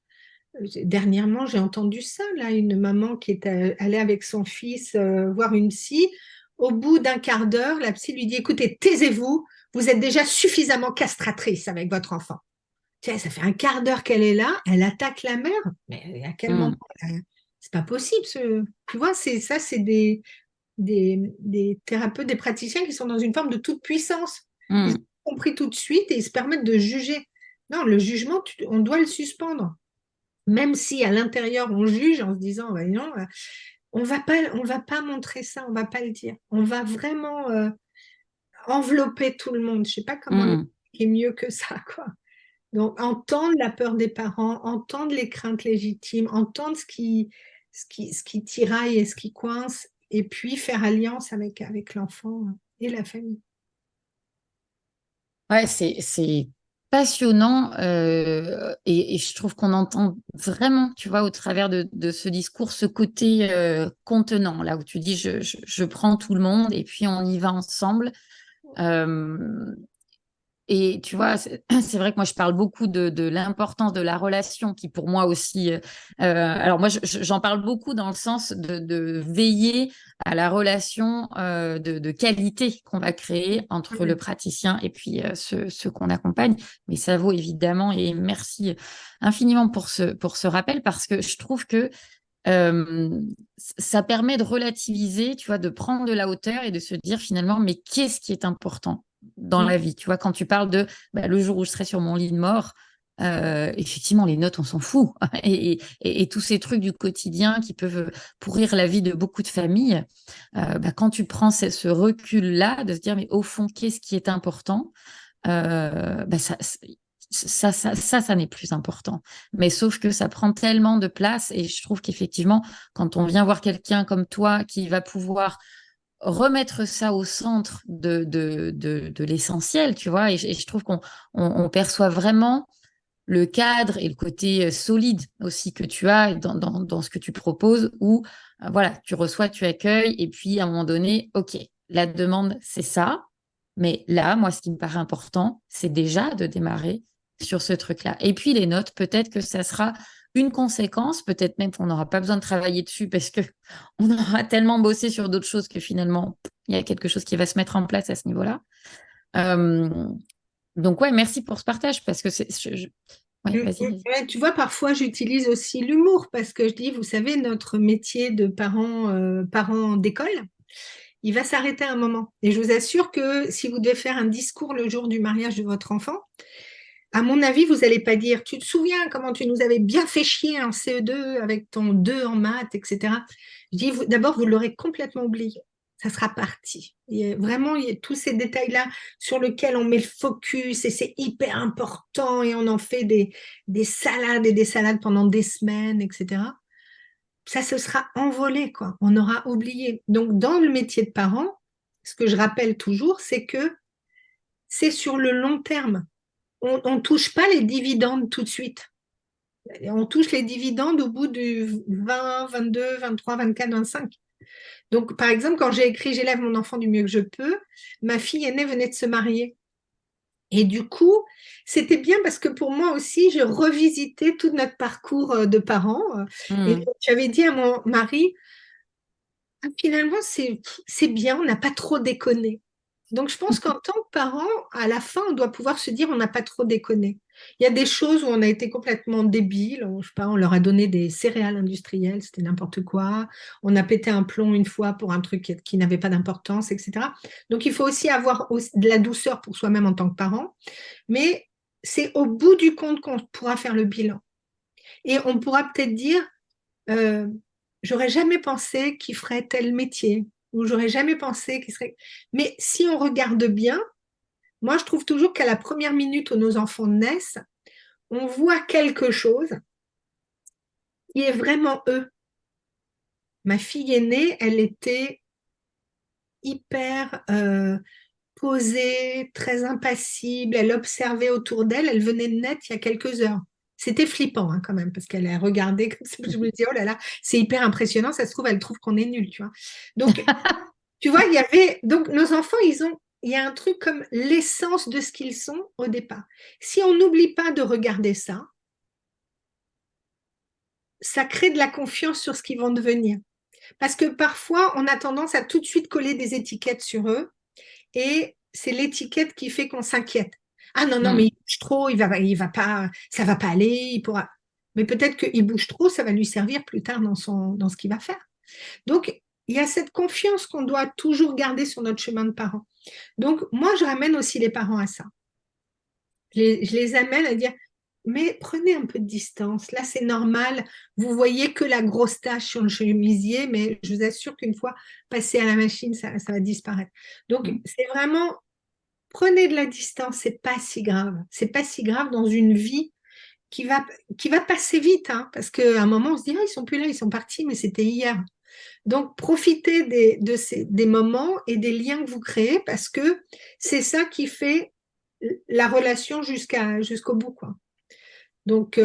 dernièrement, j'ai entendu ça, là, une maman qui est allée avec son fils voir une psy. Au bout d'un quart d'heure, la psy lui dit, écoutez, taisez-vous, vous êtes déjà suffisamment castratrice avec votre enfant. Tu sais, ça fait un quart d'heure qu'elle est là, elle attaque la mère, mais à quel moment? Mm. C'est pas possible. Tu vois, c'est des thérapeutes, des praticiens qui sont dans une forme de toute puissance. Ils Mm. ont compris tout de suite et ils se permettent de juger. Non, le jugement, on doit le suspendre. Même si à l'intérieur on juge en se disant, bah, non, on va pas montrer ça, on va pas le dire. On va vraiment envelopper tout le monde. Je sais pas comment Mm. l'expliquer mieux que ça, quoi. Donc, entendre la peur des parents, entendre les craintes légitimes, entendre ce qui tiraille et ce qui coince, et puis faire alliance avec l'enfant et la famille. Ouais, c'est passionnant et je trouve qu'on entend vraiment, tu vois, au travers de ce discours, ce côté contenant, là où tu dis je prends tout le monde et puis on y va ensemble. Euh, Et tu vois, c'est vrai que moi, je parle beaucoup de l'importance de la relation, qui pour moi aussi. Alors moi, j'en parle beaucoup dans le sens de veiller à la relation de qualité qu'on va créer entre le Ouais. praticien et puis ceux qu'on accompagne. Mais ça vaut évidemment, et merci infiniment pour ce rappel, parce que je trouve que euh, ça permet de relativiser, tu vois, de prendre de la hauteur et de se dire finalement, mais qu'est-ce qui est important dans Mm. la vie? Tu vois, quand tu parles de bah, le jour où je serai sur mon lit de mort, effectivement, les notes, on s'en fout. Et tous ces trucs du quotidien qui peuvent pourrir la vie de beaucoup de familles, bah, quand tu prends ce recul-là, de se dire, mais au fond, qu'est-ce qui est important? Bah, ça n'est plus important. Mais sauf que ça prend tellement de place et je trouve qu'effectivement, quand on vient voir quelqu'un comme toi qui va pouvoir remettre ça au centre de l'essentiel, tu vois, et je trouve qu'on perçoit vraiment le cadre et le côté solide aussi que tu as dans ce que tu proposes, où voilà, tu reçois, tu accueilles, et puis à un moment donné, OK, la demande, c'est ça, mais là, moi, ce qui me paraît important, c'est déjà de démarrer sur ce truc-là. Et puis les notes, peut-être que ça sera une conséquence, peut-être même qu'on n'aura pas besoin de travailler dessus parce que on aura tellement bossé sur d'autres choses que finalement, il y a quelque chose qui va se mettre en place à ce niveau-là. Euh, donc ouais, merci pour ce partage parce que ouais, vas-y. Ouais, tu vois, parfois j'utilise aussi l'humour parce que je dis, vous savez, notre métier de parents d'école, il va s'arrêter à un moment. Et je vous assure que si vous devez faire un discours le jour du mariage de votre enfant, à mon avis, vous n'allez pas dire, tu te souviens comment tu nous avais bien fait chier en CE2 avec ton 2 en maths, etc. Je dis, d'abord, vous l'aurez complètement oublié. Ça sera parti. Vraiment, il y a tous ces détails-là sur lesquels on met le focus et c'est hyper important et on en fait des salades et des salades pendant des semaines, etc. Ça se sera envolé, quoi. On aura oublié. Donc, dans le métier de parent, ce que je rappelle toujours, c'est que c'est sur le long terme. On ne touche pas les dividendes tout de suite. On touche les dividendes au bout du 20, 22, 23, 24, 25. Donc, par exemple, quand j'ai écrit J'élève mon enfant du mieux que je peux, ma fille aînée venait de se marier. Et du coup, c'était bien parce que pour moi aussi, je revisitais tout notre parcours de parents. Et Hmm. j'avais dit à mon mari, ah, finalement, c'est bien, on n'a pas trop déconné. Donc, je pense qu'en tant que parent, à la fin, on doit pouvoir se dire on n'a pas trop déconné. Il y a des choses où on a été complètement débile. Je sais pas, on leur a donné des céréales industrielles, c'était n'importe quoi. On a pété un plomb une fois pour un truc qui n'avait pas d'importance, etc. Donc, il faut aussi avoir de la douceur pour soi-même en tant que parent. Mais c'est au bout du compte qu'on pourra faire le bilan. Et on pourra peut-être dire, euh, j'aurais jamais pensé qu'il ferait tel métier, ou j'aurais jamais pensé qu'il serait. Mais si on regarde bien, moi je trouve toujours qu'à la première minute où nos enfants naissent, on voit quelque chose qui est vraiment eux. Ma fille aînée, elle était hyper posée, très impassible, elle observait autour d'elle, elle venait de naître il y a quelques heures. C'était flippant hein, quand même, parce qu'elle a regardé comme ça, je me dis, oh là là, c'est hyper impressionnant, ça se trouve, elle trouve qu'on est nul, tu vois. Donc, tu vois, il y avait, donc nos enfants, il y a un truc comme l'essence de ce qu'ils sont au départ. Si on n'oublie pas de regarder ça, ça crée de la confiance sur ce qu'ils vont devenir. Parce que parfois, on a tendance à tout de suite coller des étiquettes sur eux et c'est l'étiquette qui fait qu'on s'inquiète. Ah non, non, mais Hmm. il bouge trop, il va pas, ça va pas aller, il pourra. Mais peut-être qu'il bouge trop, ça va lui servir plus tard dans ce qu'il va faire. Donc, il y a cette confiance qu'on doit toujours garder sur notre chemin de parents. Donc, moi, je ramène aussi les parents à ça. Je les amène à dire, mais prenez un peu de distance. Là, c'est normal. Vous voyez que la grosse tache sur le chemisier, mais je vous assure qu'une fois passé à la machine, ça va disparaître. Donc, Hmm. c'est vraiment, prenez de la distance. C'est pas si grave. C'est pas si grave dans une vie qui va, qui va passer vite, hein, parce qu'à un moment, on se dit, ah, ils sont plus là, ils sont partis, mais c'était hier. Donc, profitez des moments et des liens que vous créez parce que c'est ça qui fait la relation jusqu'au bout, quoi. Donc,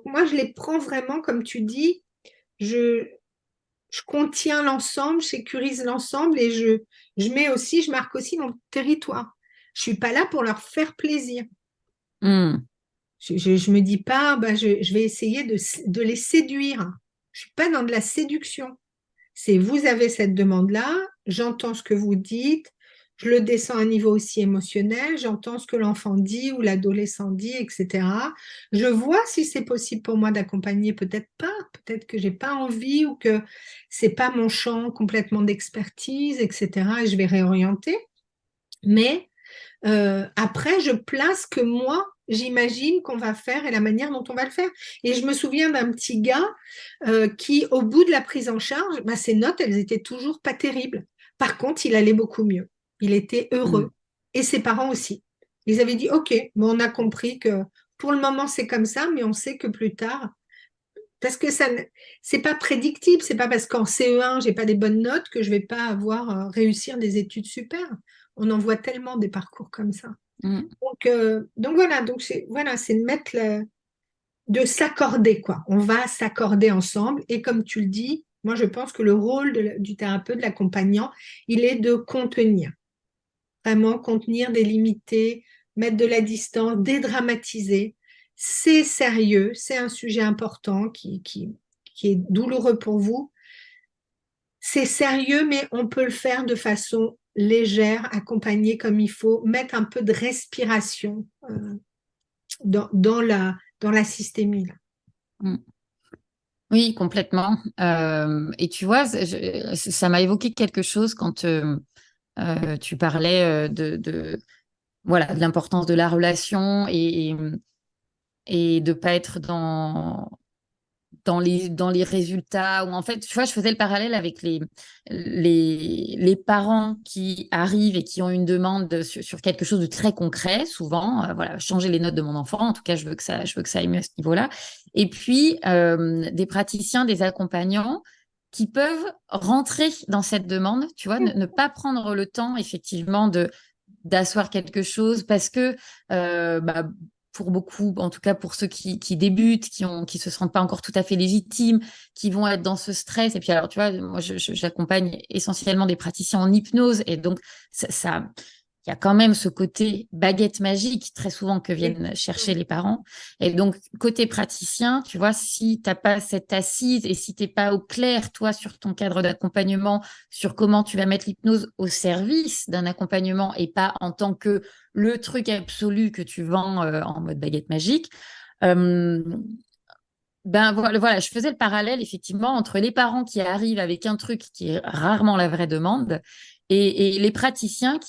moi, je les prends vraiment, comme tu dis, je, je contiens l'ensemble, je sécurise l'ensemble et je marque aussi mon territoire. Je suis pas là pour leur faire plaisir. Hmm. Je me dis pas, bah, je vais essayer de les séduire. Je suis pas dans de la séduction. C'est vous avez cette demande-là, j'entends ce que vous dites, je le descends à un niveau aussi émotionnel, j'entends ce que l'enfant dit ou l'adolescent dit, etc. Je vois si c'est possible pour moi d'accompagner, peut-être pas, peut-être que j'ai pas envie ou que c'est pas mon champ complètement d'expertise, etc. Et je vais réorienter. Mais après, je place que moi, j'imagine qu'on va faire et la manière dont on va le faire. Et je me souviens d'un petit gars qui, au bout de la prise en charge, bah, ses notes, elles étaient toujours pas terribles. Par contre, il allait beaucoup mieux. Il était Hmm. heureux. Et ses parents aussi. Ils avaient dit, OK, bon, on a compris que pour le moment, c'est comme ça, mais on sait que plus tard, parce que c'est pas prédictible, c'est pas parce qu'en CE1, j'ai pas des bonnes notes que je vais pas avoir réussir des études super. On en voit tellement des parcours comme ça. Mm. Donc voilà, voilà, c'est de de s'accorder, quoi. On va s'accorder ensemble. Et comme tu le dis, moi, je pense que le rôle du thérapeute, de l'accompagnant, il est de contenir, vraiment contenir, délimiter, mettre de la distance, dédramatiser. C'est sérieux, c'est un sujet important qui est douloureux pour vous. C'est sérieux, mais on peut le faire de façon légère, accompagner comme il faut, mettre un peu de respiration dans la systémie, là. Mm. Oui, complètement. Et tu vois, ça m'a évoqué quelque chose quand tu parlais voilà, de l'importance de la relation et de pas être dans les résultats. Ou en fait, tu vois, je faisais le parallèle avec les parents qui arrivent et qui ont une demande sur quelque chose de très concret, souvent, voilà, changer les notes de mon enfant. En tout cas, je veux que ça aille mieux à ce niveau-là. Et puis, des praticiens, des accompagnants qui peuvent rentrer dans cette demande, tu vois, ne pas prendre le temps, effectivement, d'asseoir quelque chose parce que bah, pour beaucoup, en tout cas pour ceux qui débutent, qui se sentent pas encore tout à fait légitimes, qui vont être dans ce stress. Et puis alors, tu vois, moi, j'accompagne essentiellement des praticiens en hypnose, et donc il y a quand même ce côté baguette magique très souvent que viennent chercher les parents. Et donc, côté praticien, tu vois, si tu n'as pas cette assise et si tu n'es pas au clair, toi, sur ton cadre d'accompagnement, sur comment tu vas mettre l'hypnose au service d'un accompagnement et pas en tant que le truc absolu que tu vends en mode baguette magique, euh, ben voilà, je faisais le parallèle effectivement entre les parents qui arrivent avec un truc qui est rarement la vraie demande et les praticiens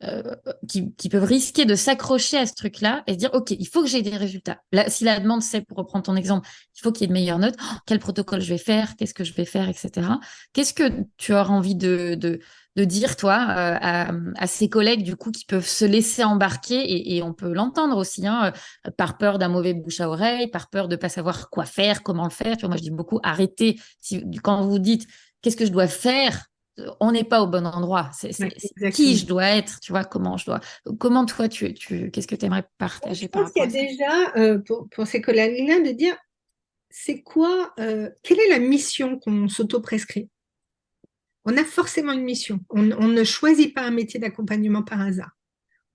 euh, qui peuvent risquer de s'accrocher à ce truc-là et se dire, OK, il faut que j'ai des résultats. Là, si la demande, c'est, pour reprendre ton exemple, il faut qu'il y ait de meilleures notes, oh, quel protocole je vais faire, qu'est-ce que je vais faire, etc. Qu'est-ce que tu auras envie de dire, toi, à ces collègues, du coup, qui peuvent se laisser embarquer, et on peut l'entendre aussi, hein, par peur d'un mauvais bouche à oreille, par peur de ne pas savoir quoi faire, comment le faire. Tu vois, moi, je dis beaucoup, arrêtez. Quand vous dites, qu'est-ce que je dois faire, on n'est pas au bon endroit. Ouais, C'est qui exactement. je dois être, tu vois, comment toi, qu'est-ce que tu aimerais Je partager par pense qu'il rapport y à a ça? déjà, pour ces collègues-là, de dire, c'est quoi, quelle est la mission qu'on s'auto-prescrit? On a forcément une mission. On ne choisit pas un métier d'accompagnement par hasard.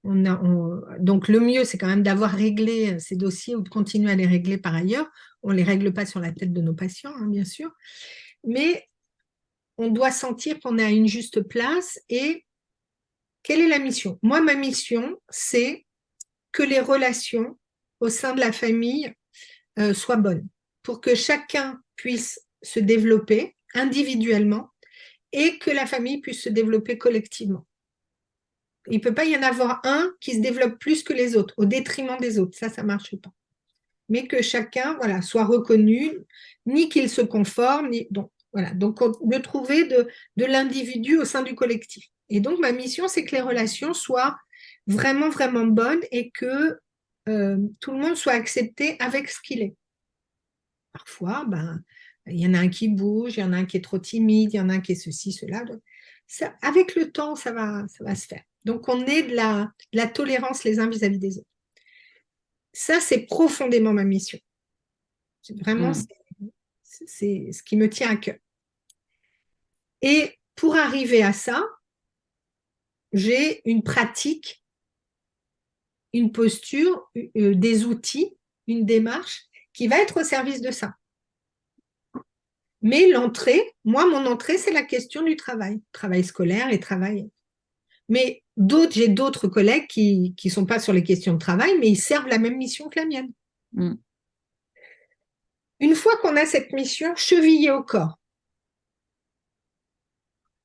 Donc le mieux, c'est quand même d'avoir réglé ces dossiers ou de continuer à les régler par ailleurs. On ne les règle pas sur la tête de nos patients, hein, bien sûr. Mais on doit sentir qu'on est à une juste place. Et quelle est la mission? Moi, ma mission, c'est que les relations au sein de la famille soient bonnes, pour que chacun puisse se développer individuellement et que la famille puisse se développer collectivement. Il ne peut pas y en avoir un qui se développe plus que les autres, au détriment des autres. Ça ne marche pas. Mais que chacun, voilà, soit reconnu, ni qu'il se conforme, ni... Donc, voilà. Donc, de trouver de l'individu au sein du collectif. Et donc, ma mission, c'est que les relations soient vraiment, vraiment bonnes et que tout le monde soit accepté avec ce qu'il est. Parfois, ben, il y en a un qui bouge, il y en a un qui est trop timide, il y en a un qui est ceci, cela. Donc, ça, avec le temps, ça va se faire. Donc, on est de la tolérance les uns vis-à-vis des autres. Ça, c'est profondément ma mission. Vraiment, Mm. c'est ce qui me tient à cœur. Et pour arriver à ça, j'ai une pratique, une posture, des outils, une démarche qui va être au service de ça. Mais l'entrée, moi, mon entrée, c'est la question du travail scolaire et travail. Mais j'ai d'autres collègues qui ne sont pas sur les questions de travail, mais ils servent la même mission que la mienne. Mm. Une fois qu'on a cette mission chevillée au corps,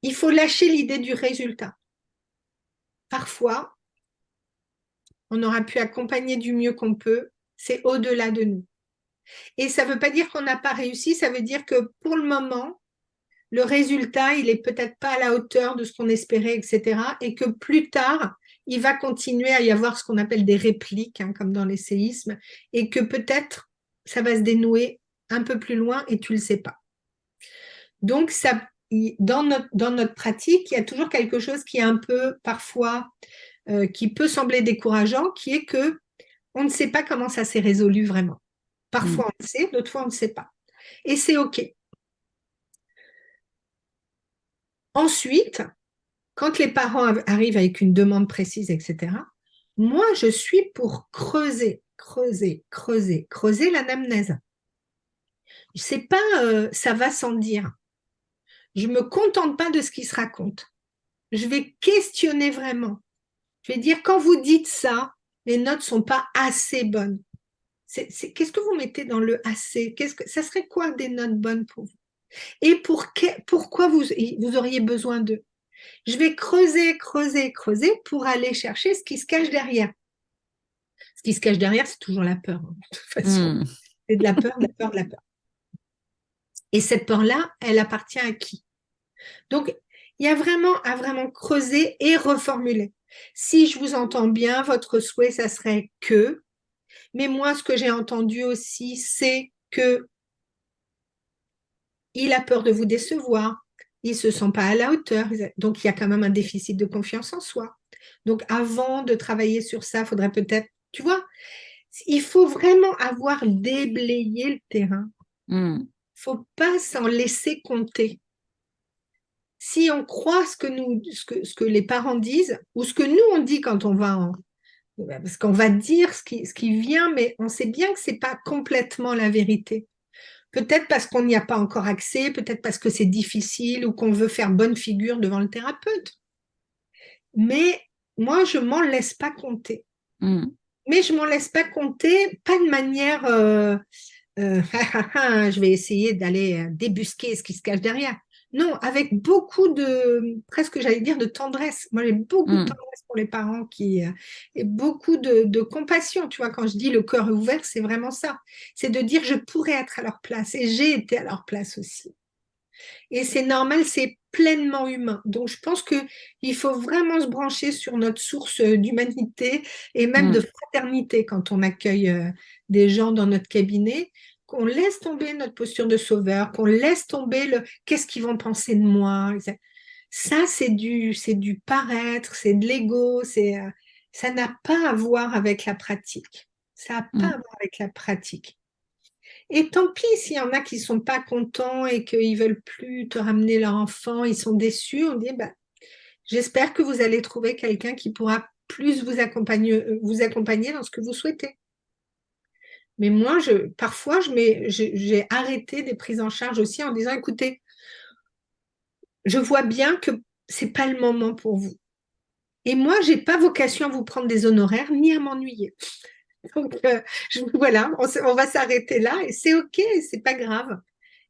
il faut lâcher l'idée du résultat. Parfois, on aura pu accompagner du mieux qu'on peut, c'est au-delà de nous. Et ça ne veut pas dire qu'on n'a pas réussi, ça veut dire que pour le moment, le résultat, il n'est peut-être pas à la hauteur de ce qu'on espérait, etc. Et que plus tard, il va continuer à y avoir ce qu'on appelle des répliques, hein, comme dans les séismes, et que peut-être ça va se dénouer un peu plus loin et tu ne le sais pas. Donc, dans notre pratique, il y a toujours quelque chose qui est un peu, parfois, qui peut sembler décourageant, qui est que on ne sait pas comment ça s'est résolu vraiment. Mm. Parfois, on le sait, d'autres fois, on ne sait pas. Et c'est OK. Ensuite, quand les parents arrivent avec une demande précise, etc., moi, je suis pour creuser, creuser, creuser, creuser l'anamnèse. C'est pas ça va sans dire. Je me contente pas de ce qui se raconte. Je vais questionner vraiment. Je vais dire, quand vous dites ça, les notes sont pas assez bonnes. Qu'est-ce que vous mettez dans le assez? Ça serait quoi des notes bonnes pour vous? Et pourquoi vous auriez besoin d'eux? Je vais creuser, creuser, creuser pour aller chercher ce qui se cache derrière. Ce qui se cache derrière, c'est toujours la peur, hein, de toute façon. Mm. C'est de la peur, de la peur, de la peur. Et cette peur-là, elle appartient à qui? Donc, il y a vraiment à vraiment creuser et reformuler. Si je vous entends bien, votre souhait, ça serait que, mais moi, ce que j'ai entendu aussi, c'est que il a peur de vous décevoir, il ne se sent pas à la hauteur, donc il y a quand même un déficit de confiance en soi. Donc, avant de travailler sur ça, il faudrait peut-être, tu vois, il faut vraiment avoir déblayé le terrain. Mm. Il ne faut pas s'en laisser compter. Si on croit ce que les parents disent, ou ce que nous on dit quand on va en, parce qu'on va dire ce qui vient, mais on sait bien que c'est pas complètement la vérité. Peut-être parce qu'on n'y a pas encore accès, peut-être parce que c'est difficile ou qu'on veut faire bonne figure devant le thérapeute. Mais moi, je m'en laisse pas compter. Mm. Mais je m'en laisse pas compter, pas de manière je vais essayer d'aller débusquer ce qui se cache derrière. Non, avec beaucoup de, presque j'allais dire, de tendresse. Moi, j'ai beaucoup de Mm. tendresse pour les parents et beaucoup de compassion. Tu vois, quand je dis le cœur est ouvert, c'est vraiment ça. C'est de dire je pourrais être à leur place et j'ai été à leur place aussi. Et c'est normal, c'est pleinement humain. Donc, je pense qu'il faut vraiment se brancher sur notre source d'humanité et même de Mm. fraternité quand on accueille des gens dans notre cabinet, qu'on laisse tomber notre posture de sauveur, qu'on laisse tomber le qu'est-ce qu'ils vont penser de moi. Ça, c'est du paraître, c'est de l'ego, ça n'a pas à voir avec la pratique. Ça n'a pas à Mm. voir avec la pratique. Et tant pis s'il y en a qui ne sont pas contents et qu'ils ne veulent plus te ramener leur enfant, ils sont déçus, on dit bah, j'espère que vous allez trouver quelqu'un qui pourra plus vous accompagner dans ce que vous souhaitez. Mais moi, parfois, j'ai arrêté des prises en charge aussi en disant, écoutez, je vois bien que ce n'est pas le moment pour vous. Et moi, je n'ai pas vocation à vous prendre des honoraires ni à m'ennuyer. Donc, voilà, on va s'arrêter là et c'est OK, c'est pas grave.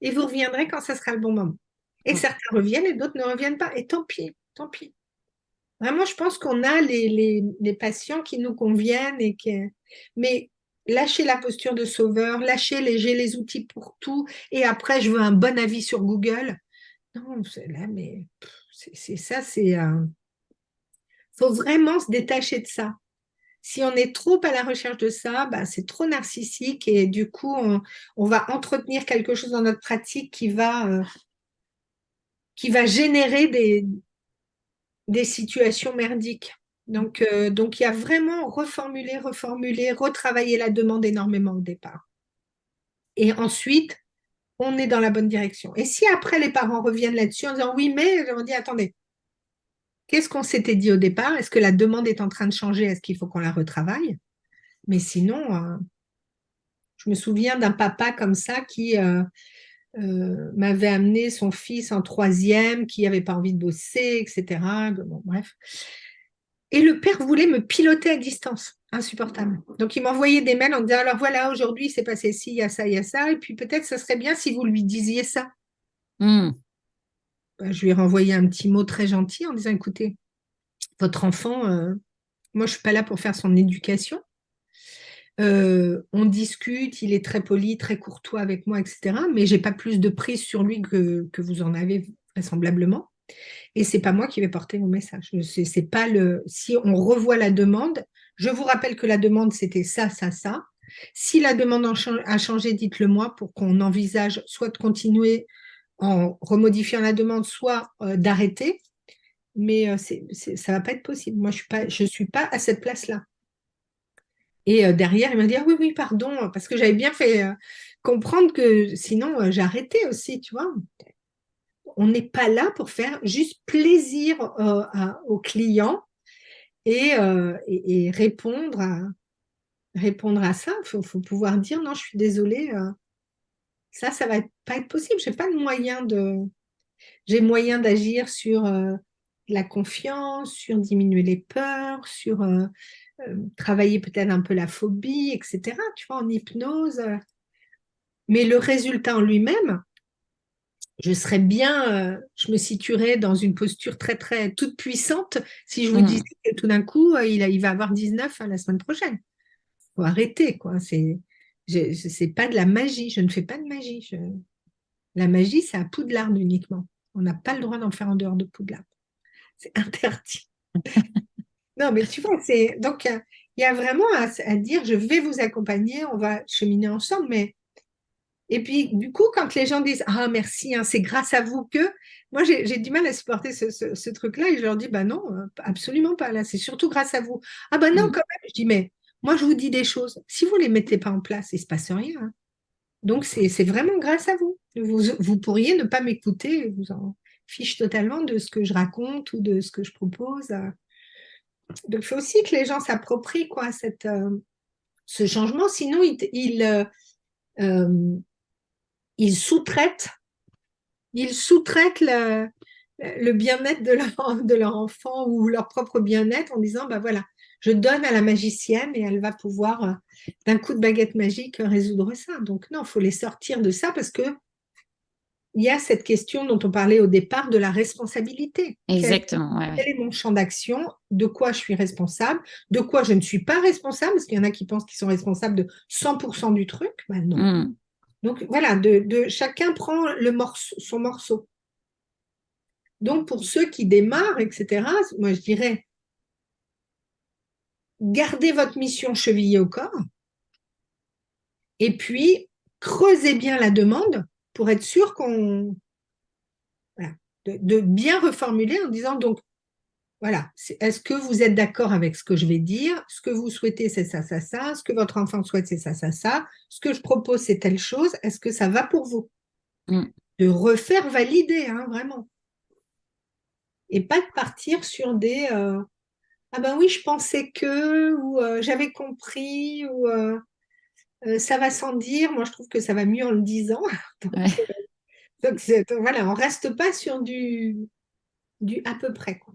Et vous reviendrez quand ça sera le bon moment. Et Ok. certains reviennent et d'autres ne reviennent pas. Et tant pis, tant pis. Vraiment, je pense qu'on a les patients qui nous conviennent mais lâchez la posture de sauveur, lâchez j'ai les outils pour tout et après je veux un bon avis sur Google. Non, c'est là, mais c'est ça, faut vraiment se détacher de ça. Si on est trop à la recherche de ça, bah, c'est trop narcissique et du coup, on va entretenir quelque chose dans notre pratique qui va générer des situations merdiques. Donc, il y a vraiment reformuler, reformuler, retravailler la demande énormément au départ. Et ensuite, on est dans la bonne direction. Et si après les parents reviennent là-dessus en disant oui, mais on dit attendez, qu'est-ce qu'on s'était dit au départ? Est-ce que la demande est en train de changer? Est-ce qu'il faut qu'on la retravaille? Mais sinon, je me souviens d'un papa comme ça qui m'avait amené son fils en troisième, qui n'avait pas envie de bosser, etc. Bon, bref. Et le père voulait me piloter à distance. Insupportable. Donc, il m'envoyait des mails en disant, alors voilà, aujourd'hui, il s'est passé ci, il y a ça, il y a ça, et puis peut-être ça serait bien si vous lui disiez ça. Mm. Ben, je lui ai renvoyé un petit mot très gentil en disant, écoutez, votre enfant, moi, je ne suis pas là pour faire son éducation. On discute, il est très poli, très courtois avec moi, etc. Mais j'ai pas plus de prise sur lui que vous en avez vraisemblablement. Et c'est pas moi qui vais porter mon message. C'est pas si on revoit la demande, je vous rappelle que la demande, c'était ça, ça, ça. Si la demande a changé, dites-le moi pour qu'on envisage soit de continuer en remodifiant la demande, soit d'arrêter. Mais ça va pas être possible. Moi, je suis pas à cette place-là. Et derrière, il m'a dit, ah oui, oui, pardon, parce que j'avais bien fait comprendre que sinon, j'arrêtais aussi, tu vois. On n'est pas là pour faire juste plaisir aux clients et répondre à ça. Il faut pouvoir dire, non, je suis désolée, ça va pas être possible. J'ai moyen d'agir sur la confiance, sur diminuer les peurs, sur travailler peut-être un peu la phobie, etc. Tu vois, en hypnose. Mais le résultat en lui-même, je me situerais dans une posture très, très toute puissante si je vous disais que tout d'un coup, il va avoir 19 la semaine prochaine. Il faut arrêter, quoi. C'est pas de la magie. Je ne fais pas de magie. La magie, c'est à Poudlard uniquement. On n'a pas le droit d'en faire en dehors de Poudlard. C'est interdit. Non, mais tu vois, donc il y a vraiment à dire, je vais vous accompagner, on va cheminer ensemble, mais et puis du coup, quand les gens disent, ah merci, hein, c'est grâce à vous que, moi j'ai du mal à supporter ce truc-là et je leur dis, bah non, absolument pas, là, c'est surtout grâce à vous. Ah bah non, Mm. quand même, je dis, mais moi je vous dis des choses, si vous ne les mettez pas en place, il ne se passe rien, hein. Donc c'est vraiment grâce à vous. Vous pourriez ne pas m'écouter, vous en fiche totalement de ce que je raconte ou de ce que je propose. Donc, il faut aussi que les gens s'approprient quoi, ce changement, sinon euh, ils sous-traitent, ils sous-traitent le bien-être de leur enfant ou leur propre bien-être en disant, bah voilà, je donne à la magicienne et elle va pouvoir, d'un coup de baguette magique, résoudre ça. Donc non, il faut les sortir de ça parce que il y a cette question dont on parlait au départ de la responsabilité. Exactement, ouais, ouais. Quel est mon champ d'action? De quoi je suis responsable? De quoi je ne suis pas responsable? Parce qu'il y en a qui pensent qu'ils sont responsables de 100% du truc. Ben non. Mm. Donc voilà, chacun prend son morceau. Donc pour ceux qui démarrent, etc., moi je dirais, gardez votre mission chevillée au corps et puis creusez bien la demande pour être sûr voilà, de bien reformuler en disant donc, voilà, est-ce que vous êtes d'accord avec ce que je vais dire? Ce que vous souhaitez, c'est ça, ça, ça. Ce que votre enfant souhaite, c'est ça, ça, ça. Ce que je propose, c'est telle chose. Est-ce que ça va pour vous? Mm. De refaire valider, hein, vraiment. Et pas de partir sur des ah ben oui, je pensais que, ou j'avais compris, ou ça va sans dire. Moi, je trouve que ça va mieux en le disant. Ouais, Donc, voilà, on reste pas sur du à peu près, quoi.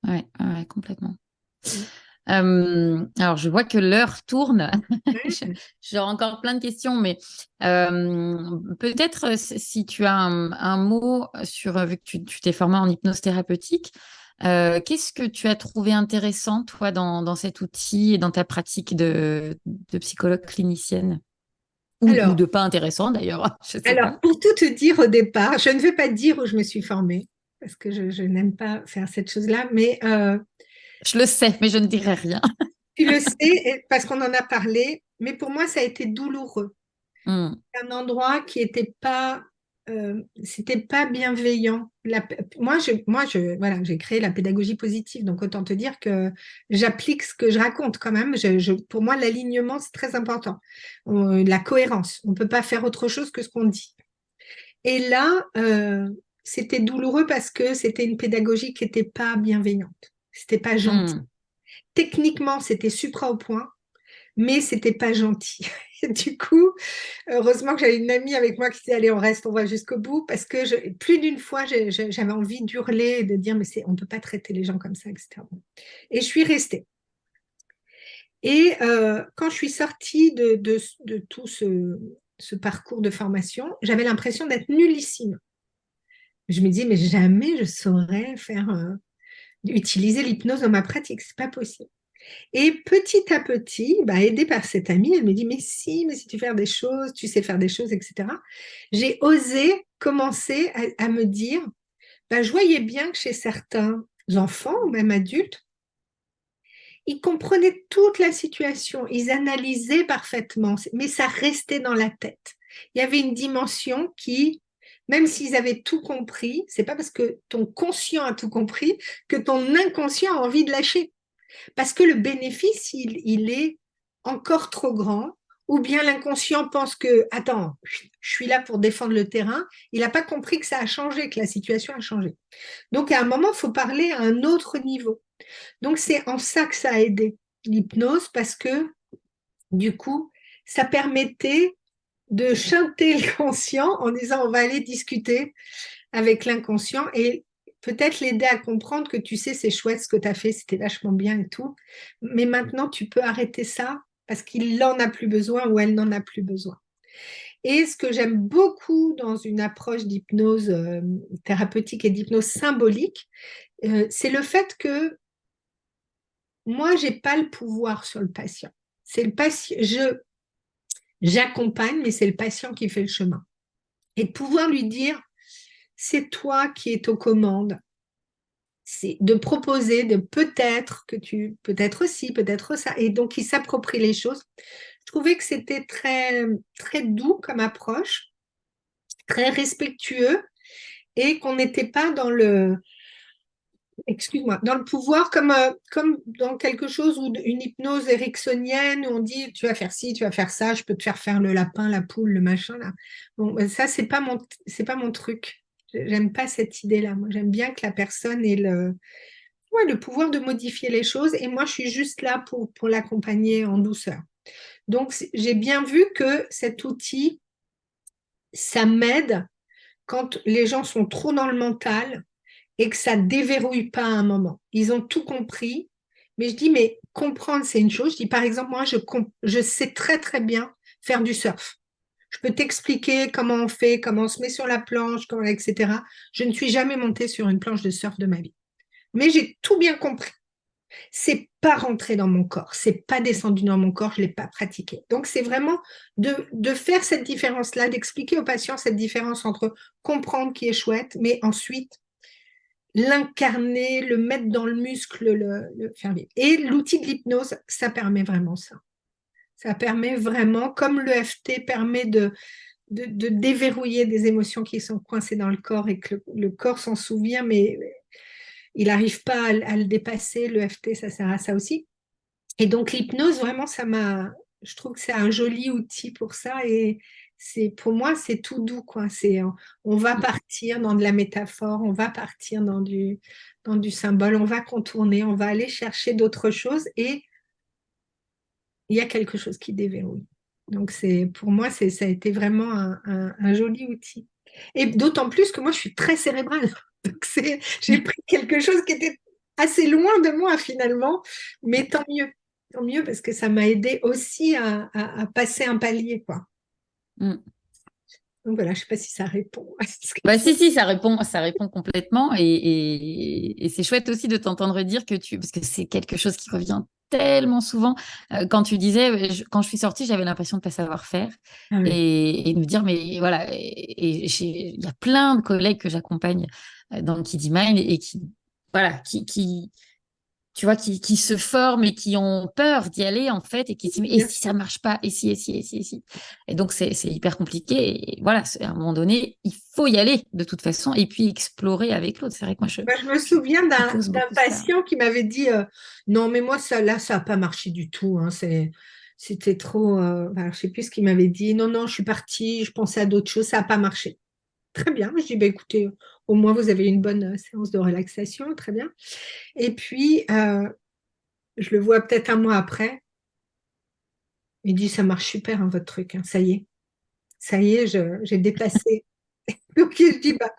ouais, ouais, complètement. Mm. Alors, je vois que l'heure tourne. Je- Ouais. J'aurais encore plein de questions, mais peut-être si tu as un mot sur, vu que tu t'es formé en hypnose thérapeutique, qu'est-ce que tu as trouvé intéressant, toi, dans cet outil et dans ta pratique de psychologue clinicienne? Ou Alors, de pas intéressant, d'ailleurs, je sais Alors, pas. pour tout te dire au départ, je ne vais pas dire où je me suis formée, parce que je n'aime pas faire cette chose-là, mais Je le sais, mais je ne dirai rien. tu le sais, parce qu'on en a parlé, mais pour moi, ça a été douloureux. Hmm. Un endroit qui n'était pas, c'était pas bienveillant. Voilà, j'ai créé la pédagogie positive, donc autant te dire que j'applique ce que je raconte quand même. Pour moi, l'alignement, c'est très important. La cohérence. On ne peut pas faire autre chose que ce qu'on dit. Et là, c'était douloureux parce que c'était une pédagogie qui n'était pas bienveillante. C'était pas gentil. Hmm. Techniquement, c'était supra au point, mais c'était pas gentil. Et du coup, heureusement que j'avais une amie avec moi qui disait allez, on reste, on va jusqu'au bout, parce que plus d'une fois, j'avais envie d'hurler et de dire mais on ne peut pas traiter les gens comme ça, etc. Et je suis restée. Et quand je suis sortie de tout ce parcours de formation, j'avais l'impression d'être nullissime. Je me dis, mais jamais je saurais utiliser l'hypnose dans ma pratique, c'est pas possible. Et petit à petit, bah, aidée par cette amie, elle me dit, mais si tu fais des choses, tu sais faire des choses, etc. J'ai osé commencer à me dire, je voyais bien que chez certains enfants, ou même adultes, ils comprenaient toute la situation, ils analysaient parfaitement, mais ça restait dans la tête. Il y avait une dimension qui, même s'ils avaient tout compris, c'est pas parce que ton conscient a tout compris que ton inconscient a envie de lâcher. Parce que le bénéfice, il est encore trop grand, ou bien l'inconscient pense que, attends, je suis là pour défendre le terrain, il n'a pas compris que ça a changé, que la situation a changé. Donc à un moment, il faut parler à un autre niveau. Donc c'est en ça que ça a aidé l'hypnose, parce que du coup, ça permettait de chanter le conscient en disant on va aller discuter avec l'inconscient et peut-être l'aider à comprendre que tu sais, c'est chouette ce que tu as fait, c'était vachement bien et tout, mais maintenant tu peux arrêter ça parce qu'il n'en a plus besoin ou elle n'en a plus besoin. Et ce que j'aime beaucoup dans une approche d'hypnose thérapeutique et d'hypnose symbolique, c'est le fait que moi, j'ai pas le pouvoir sur le patient. C'est le patient, j'accompagne, mais c'est le patient qui fait le chemin. Et de pouvoir lui dire, c'est toi qui es aux commandes. C'est de proposer, de peut-être que tu, peut-être aussi, peut-être ça. Et donc, il s'approprie les choses. Je trouvais que c'était très, très doux comme approche, très respectueux et qu'on n'était pas dans le, excuse-moi, dans le pouvoir comme dans quelque chose où une hypnose ericksonienne où on dit tu vas faire ci, tu vas faire ça, je peux te faire faire le lapin, la poule, le machin là. Bon, ça c'est pas mon truc. J'aime pas cette idée-là. Moi, j'aime bien que la personne ait ouais, le pouvoir de modifier les choses et moi je suis juste là pour l'accompagner en douceur. Donc j'ai bien vu que cet outil, ça m'aide quand les gens sont trop dans le mental et que ça déverrouille pas à un moment. Ils ont tout compris, mais je dis, mais comprendre, c'est une chose. Je dis, par exemple, moi, je sais très, très bien faire du surf. Je peux t'expliquer comment on fait, comment on se met sur la planche, comment, etc. Je ne suis jamais montée sur une planche de surf de ma vie. Mais j'ai tout bien compris. C'est pas rentré dans mon corps, c'est pas descendu dans mon corps, je l'ai pas pratiqué. Donc c'est vraiment de faire cette différence-là, d'expliquer aux patients cette différence entre comprendre qui est chouette, mais ensuite l'incarner, le mettre dans le muscle, le faire vivre. Et l'outil de l'hypnose, ça permet vraiment ça. Ça permet vraiment, comme l'EFT permet de déverrouiller des émotions qui sont coincées dans le corps et que le corps s'en souvient, mais il n'arrive pas à le dépasser. L'EFT, ça sert à ça aussi. Et donc l'hypnose, vraiment, je trouve que c'est un joli outil pour ça. Et pour moi, c'est tout doux, quoi. On va partir dans de la métaphore, on va partir dans du symbole, on va contourner, on va aller chercher d'autres choses et il y a quelque chose qui déverrouille. Donc pour moi, ça a été vraiment un joli outil. Et d'autant plus que moi, je suis très cérébrale. Donc j'ai pris quelque chose qui était assez loin de moi finalement, mais tant mieux. Tant mieux parce que ça m'a aidé aussi à passer un palier, quoi. Mm. Donc voilà, je ne sais pas si ça répond à ce que Bah si, ça répond complètement et c'est chouette aussi de t'entendre dire parce que c'est quelque chose qui revient tellement souvent. Quand tu disais, quand je suis sortie, j'avais l'impression de ne pas savoir faire Ah oui. et de me dire, mais voilà, il y a plein de collègues que j'accompagne dans le Kiddie Mind et voilà, tu vois, qui se forment et qui ont peur d'y aller, en fait, et qui se disent, mais et Bien si sûr. ça marche pas, et si, et si, et si, et si. Et donc, c'est hyper compliqué. Et voilà, à un moment donné, il faut y aller, de toute façon, et puis explorer avec l'autre. C'est vrai que moi, Moi, je me je souviens propose d'un beaucoup ça. patient qui m'avait dit non, mais moi, ça, là, ça n'a pas marché du tout. Hein, c'était trop. Je ne sais plus ce qu'il m'avait dit. Non, non, je suis partie, je pensais à d'autres choses, ça n'a pas marché. Très bien. Je dis bah, écoutez, au moins, vous avez une bonne séance de relaxation. Très bien. Et puis, je le vois peut-être un mois après. Il dit ça marche super, hein, votre truc. Hein, ça y est, j'ai dépassé. Donc, je dis, bah,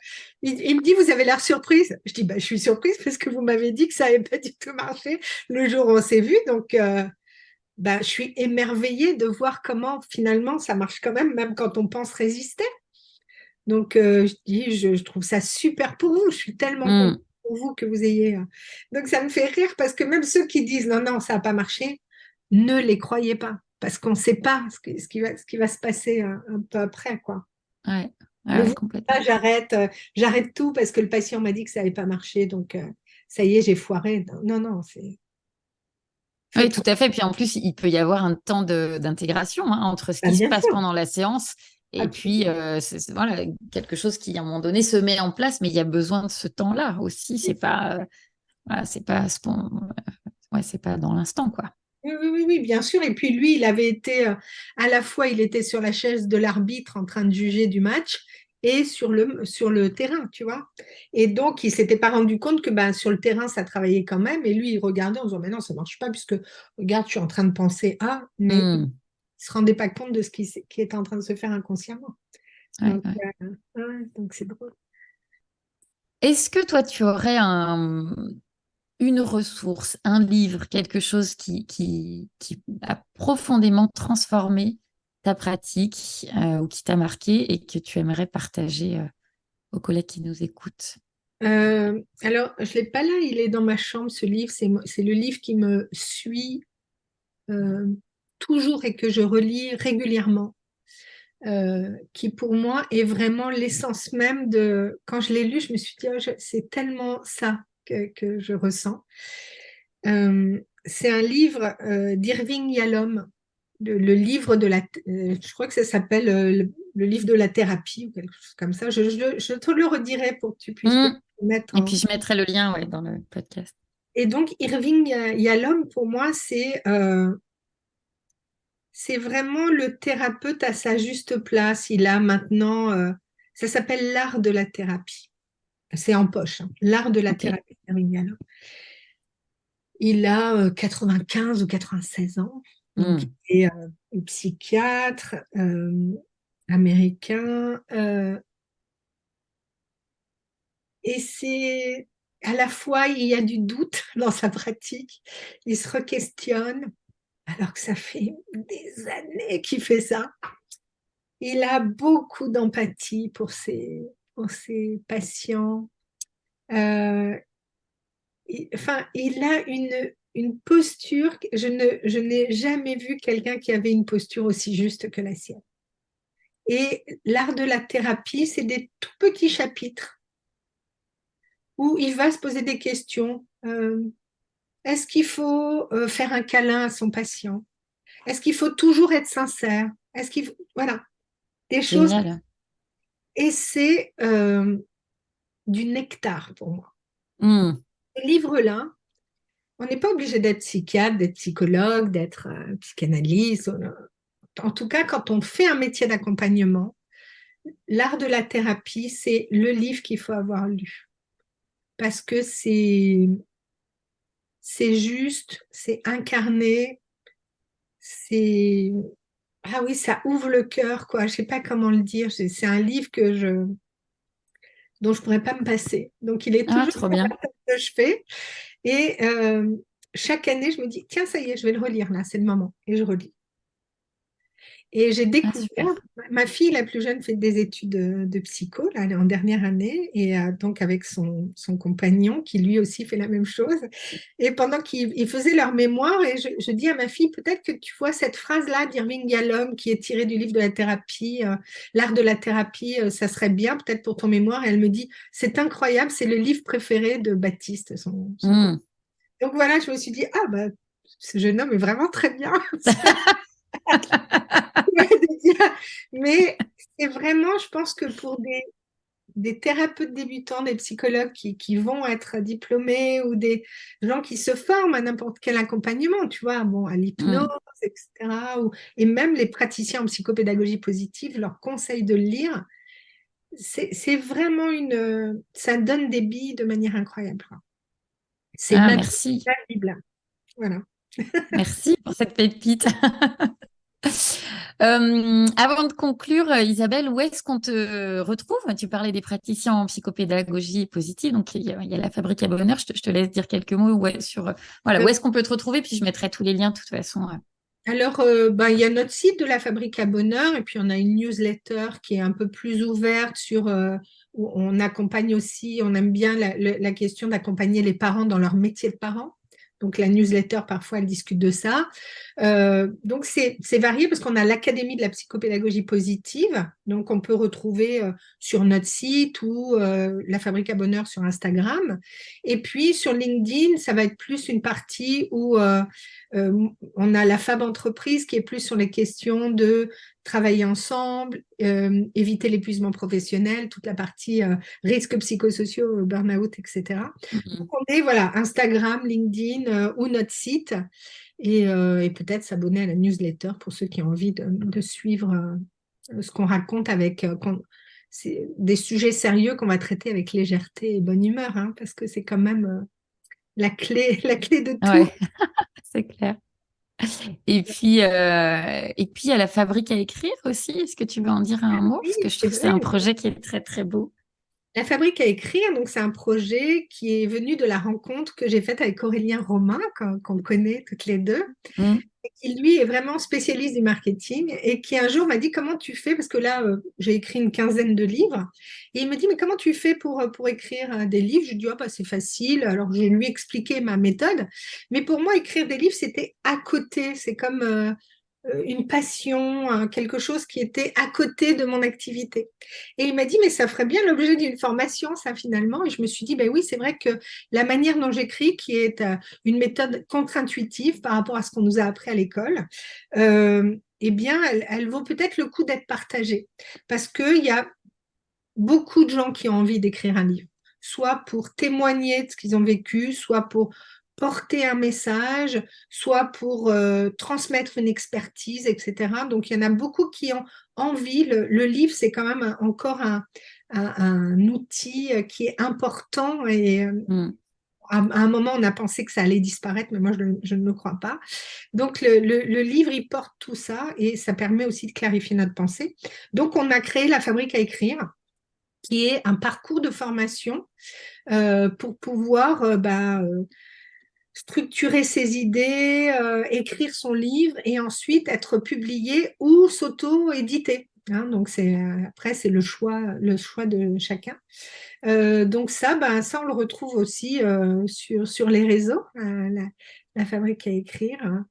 il me dit, vous avez l'air surprise. Je dis, bah, je suis surprise parce que vous m'avez dit que ça n'avait pas du tout marché le jour où on s'est vu. Donc, bah, je suis émerveillée de voir comment finalement ça marche quand même quand on pense résister. Donc, je dis, je trouve ça super pour vous. Je suis tellement contente Mm. pour vous que vous ayez. Donc, ça me fait rire parce que même ceux qui disent non, non, ça n'a pas marché, ne les croyez pas parce qu'on ne sait pas ce qui va se passer un peu après, quoi. Ouais. Ne Ouais, vous dites pas, complètement. j'arrête tout parce que le patient m'a dit que ça n'avait pas marché, donc ça y est, j'ai foiré. Non, non, Oui, faites tout tout. à fait. Puis en plus, il peut y avoir un temps d'intégration entre ce Bah, qui se bien passe sûr, pendant la séance et puis absolument. voilà, quelque chose qui, à un moment donné, se met en place, mais il y a besoin de ce temps-là aussi. Voilà, c'est pas, ouais, c'est pas dans l'instant, quoi. Oui, oui, oui, oui, bien sûr. Et puis lui, il avait été, à la fois, il était sur la chaise de l'arbitre en train de juger du match et sur le terrain, tu vois. Et donc, il s'était pas rendu compte que ben, sur le terrain, ça travaillait quand même. Et lui, il regardait en disant, mais non, ça marche pas, puisque, regarde, je suis en train de penser à, mais il Hmm. se rendait pas compte de ce qui était en train de se faire inconsciemment. Ouais, Donc, ouais. ouais, donc c'est drôle. Est-ce que toi, tu aurais une ressource, un livre, quelque chose qui a profondément transformé ta pratique ou qui t'a marqué et que tu aimerais partager aux collègues qui nous écoutent? Alors, je l'ai pas là, il est dans ma chambre, ce livre. C'est le livre qui me suit euh, toujours et que je relis régulièrement, qui pour moi est vraiment l'essence même de... Quand je l'ai lu, je me suis dit, oh, c'est tellement ça que je ressens. C'est un livre d'Irving Yalom, le livre de la... je crois que ça s'appelle le livre de la thérapie ou quelque chose comme ça. Je te le redirai pour que tu puisses Hmm. peut-être le mettre Et puis en... je mettrai le lien ouais, dans le podcast. Et donc, Irving Yalom, pour moi, c'est vraiment le thérapeute à sa juste place. Il a maintenant, ça s'appelle l'art de la thérapie. C'est en poche, hein. L'art de la Ok. thérapie terminale. Il a 95 ou 96 ans. Donc, Hmm. il est psychiatre américain. Et c'est à la fois, il y a du doute dans sa pratique. Il se re-questionne, alors que ça fait des années qu'il fait ça. Il a beaucoup d'empathie pour ses patients. Euh, enfin, il a une posture. Je n'ai jamais vu quelqu'un qui avait une posture aussi juste que la sienne. Et l'art de la thérapie, c'est des tout petits chapitres où il va se poser des questions. Est-ce qu'il faut faire un câlin à son patient? Est-ce qu'il faut toujours être sincère? Voilà, des choses. Génial. Et c'est du nectar pour moi. Hmm. Ce livre-là, on n'est pas obligé d'être psychiatre, d'être psychologue, d'être psychanalyste. En tout cas, quand on fait un métier d'accompagnement, l'art de la thérapie, c'est le livre qu'il faut avoir lu. Parce que c'est juste, c'est incarné, c'est... Ah oui, ça ouvre le cœur, quoi. Je sais pas comment le dire. C'est un livre dont je pourrais pas me passer. Donc, il est Ah, toujours trop sur bien. la table que je fais. Et chaque année, je me dis, tiens, ça y est, je vais le relire là, c'est le moment. Et je relis. Et j'ai Ah, découvert, super. ma fille la plus jeune fait des études de psycho, là, elle est en dernière année, et donc avec son compagnon qui lui aussi fait la même chose. Et pendant qu'ils faisaient leur mémoire, et je dis à ma fille, peut-être que tu vois cette phrase-là d'Irving Yalom qui est tirée du livre de la thérapie, l'art de la thérapie, ça serait bien peut-être pour ton mémoire. Et elle me dit, c'est incroyable, c'est le livre préféré de Baptiste, son copain. Hmm. Donc voilà, je me suis dit, ah bah, ce jeune homme est vraiment très bien. Mais c'est vraiment, je pense que pour des thérapeutes débutants, des psychologues qui vont être diplômés ou des gens qui se forment à n'importe quel accompagnement, tu vois, bon, à l'hypnose, Hmm. etc. Et même les praticiens en psychopédagogie positive leur conseillent de le lire. C'est vraiment ça donne des billes de manière incroyable, quoi. C'est Ah, ma merci. Bible. Voilà. Merci pour cette pépite. Avant de conclure, Isabelle, où est-ce qu'on te retrouve? Tu parlais des praticiens en psychopédagogie positive, donc il y a la Fabrique à Bonheur. Je te laisse dire quelques mots ouais, sur voilà, où Euh, est-ce qu'on peut te retrouver, puis je mettrai tous les liens de toute façon. Alors, ben, il y a notre site de la Fabrique à Bonheur et puis on a une newsletter qui est un peu plus ouverte où on accompagne aussi, on aime bien la question d'accompagner les parents dans leur métier de parents. Donc la newsletter, parfois, elle discute de ça. Donc c'est varié parce qu'on a l'Académie de la psychopédagogie positive, donc on peut retrouver sur notre site ou la Fabrique à Bonheur sur Instagram. Et puis sur LinkedIn, ça va être plus une partie où on a la Fab Entreprise qui est plus sur les questions de travailler ensemble, éviter l'épuisement professionnel, toute la partie risques psychosociaux, burn-out, etc. Donc on est voilà, Instagram, LinkedIn ou notre site et peut-être s'abonner à la newsletter pour ceux qui ont envie de suivre ce qu'on raconte avec c'est des sujets sérieux qu'on va traiter avec légèreté et bonne humeur, hein, parce que c'est quand même la clé de tout. Ouais, c'est clair. Et puis, il y a la fabrique à écrire aussi. Est-ce que tu veux en dire un mot? Oui, Parce que je c'est trouve que c'est vrai. un projet qui est très, très beau. La Fabrique à écrire, donc c'est un projet qui est venu de la rencontre que j'ai faite avec Aurélien Romain, qu'on connaît toutes les deux, Mm. et qui lui est vraiment spécialiste du marketing et qui un jour m'a dit comment tu fais, parce que là j'ai écrit une quinzaine de livres, et il me dit mais comment tu fais pour écrire des livres? Je lui dis ah, bah, c'est facile, alors je lui ai expliqué ma méthode, mais pour moi écrire des livres c'était à côté, c'est comme une passion, quelque chose qui était à côté de mon activité. Et il m'a dit, mais ça ferait bien l'objet d'une formation, ça finalement. Et je me suis dit, ben oui, c'est vrai que la manière dont j'écris, qui est une méthode contre-intuitive par rapport à ce qu'on nous a appris à l'école, eh bien, elle vaut peut-être le coup d'être partagée. Parce qu'il y a beaucoup de gens qui ont envie d'écrire un livre, soit pour témoigner de ce qu'ils ont vécu, soit pour porter un message, soit pour transmettre une expertise, etc. Donc, il y en a beaucoup qui ont envie. Le livre, c'est quand même encore un outil qui est important et Mm. à un moment, on a pensé que ça allait disparaître, mais moi, je ne le crois pas. Donc, le livre, il porte tout ça et ça permet aussi de clarifier notre pensée. Donc, on a créé la Fabrique à écrire, qui est un parcours de formation pour pouvoir structurer ses idées, écrire son livre et ensuite être publié ou s'auto-éditer. Hein, donc après c'est le choix de chacun. Donc ça on le retrouve aussi sur les réseaux, la Fabrique à écrire. Hein,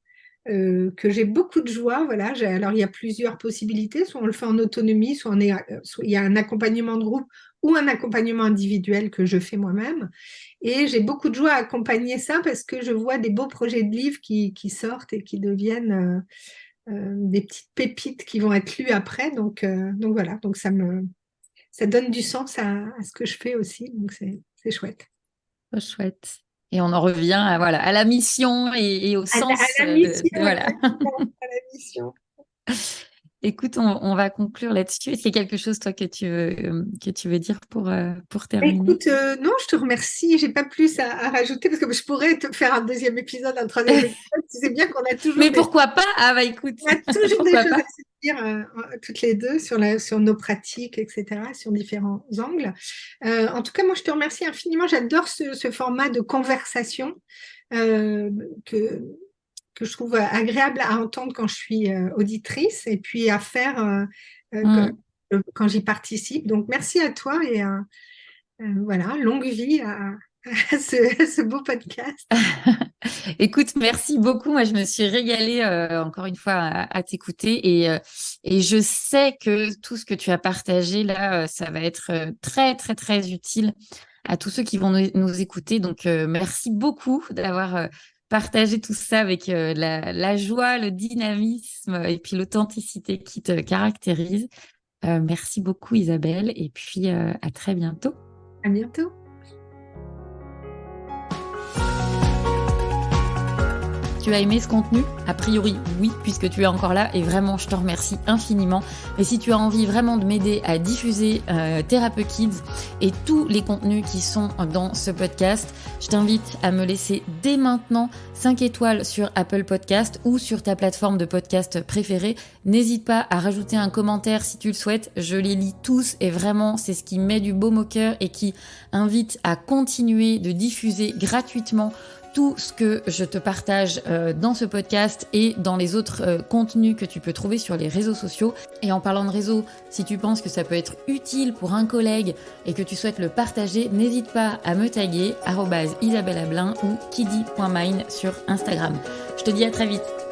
que j'ai beaucoup de joie. Voilà, alors, il y a plusieurs possibilités. Soit on le fait en autonomie, soit il y a un accompagnement de groupe ou un accompagnement individuel que je fais moi-même. Et j'ai beaucoup de joie à accompagner ça parce que je vois des beaux projets de livres qui sortent et qui deviennent des petites pépites qui vont être lues après. Donc voilà, donc ça donne du sens à ce que je fais aussi. Donc c'est chouette. Trop chouette. Et on en revient à, voilà, à la mission et au sens À la mission, voilà. exactement, à la mission. Écoute, on va conclure là-dessus. Est-ce qu'il y a quelque chose, toi, que tu veux dire pour terminer? Écoute, non, je te remercie. J'ai pas plus à rajouter parce que je pourrais te faire un deuxième épisode, un troisième épisode. Tu sais bien qu'on a toujours Mais pourquoi pas? Ah bah écoute, on a toujours des pourquoi choses à pas? se dire toutes les deux sur nos pratiques, etc., sur différents angles. En tout cas, moi, je te remercie infiniment. J'adore ce format de conversation euh, que, que je trouve agréable à entendre quand je suis auditrice et puis à faire Hmm. quand j'y participe. Donc, merci à toi et voilà, longue vie à ce beau podcast. Écoute, merci beaucoup. Moi, je me suis régalée encore une fois à t'écouter et je sais que tout ce que tu as partagé là, ça va être très, très, très utile à tous ceux qui vont nous écouter. Donc, merci beaucoup d'avoir partagé tout ça avec la joie, le dynamisme et puis l'authenticité qui te caractérise. Merci beaucoup, Isabelle, et puis à très bientôt. À bientôt. Tu as aimé ce contenu? A priori, oui, puisque tu es encore là et vraiment, je te remercie infiniment. Et si tu as envie vraiment de m'aider à diffuser Thérapeute Kids et tous les contenus qui sont dans ce podcast, je t'invite à me laisser dès maintenant 5 étoiles sur Apple Podcast ou sur ta plateforme de podcast préférée. N'hésite pas à rajouter un commentaire si tu le souhaites. Je les lis tous et vraiment, c'est ce qui met du baume au cœur et qui invite à continuer de diffuser gratuitement tout ce que je te partage dans ce podcast et dans les autres contenus que tu peux trouver sur les réseaux sociaux. Et en parlant de réseaux, si tu penses que ça peut être utile pour un collègue et que tu souhaites le partager, n'hésite pas à me taguer @isabelleablin ou kidi.mine sur Instagram. Je te dis à très vite.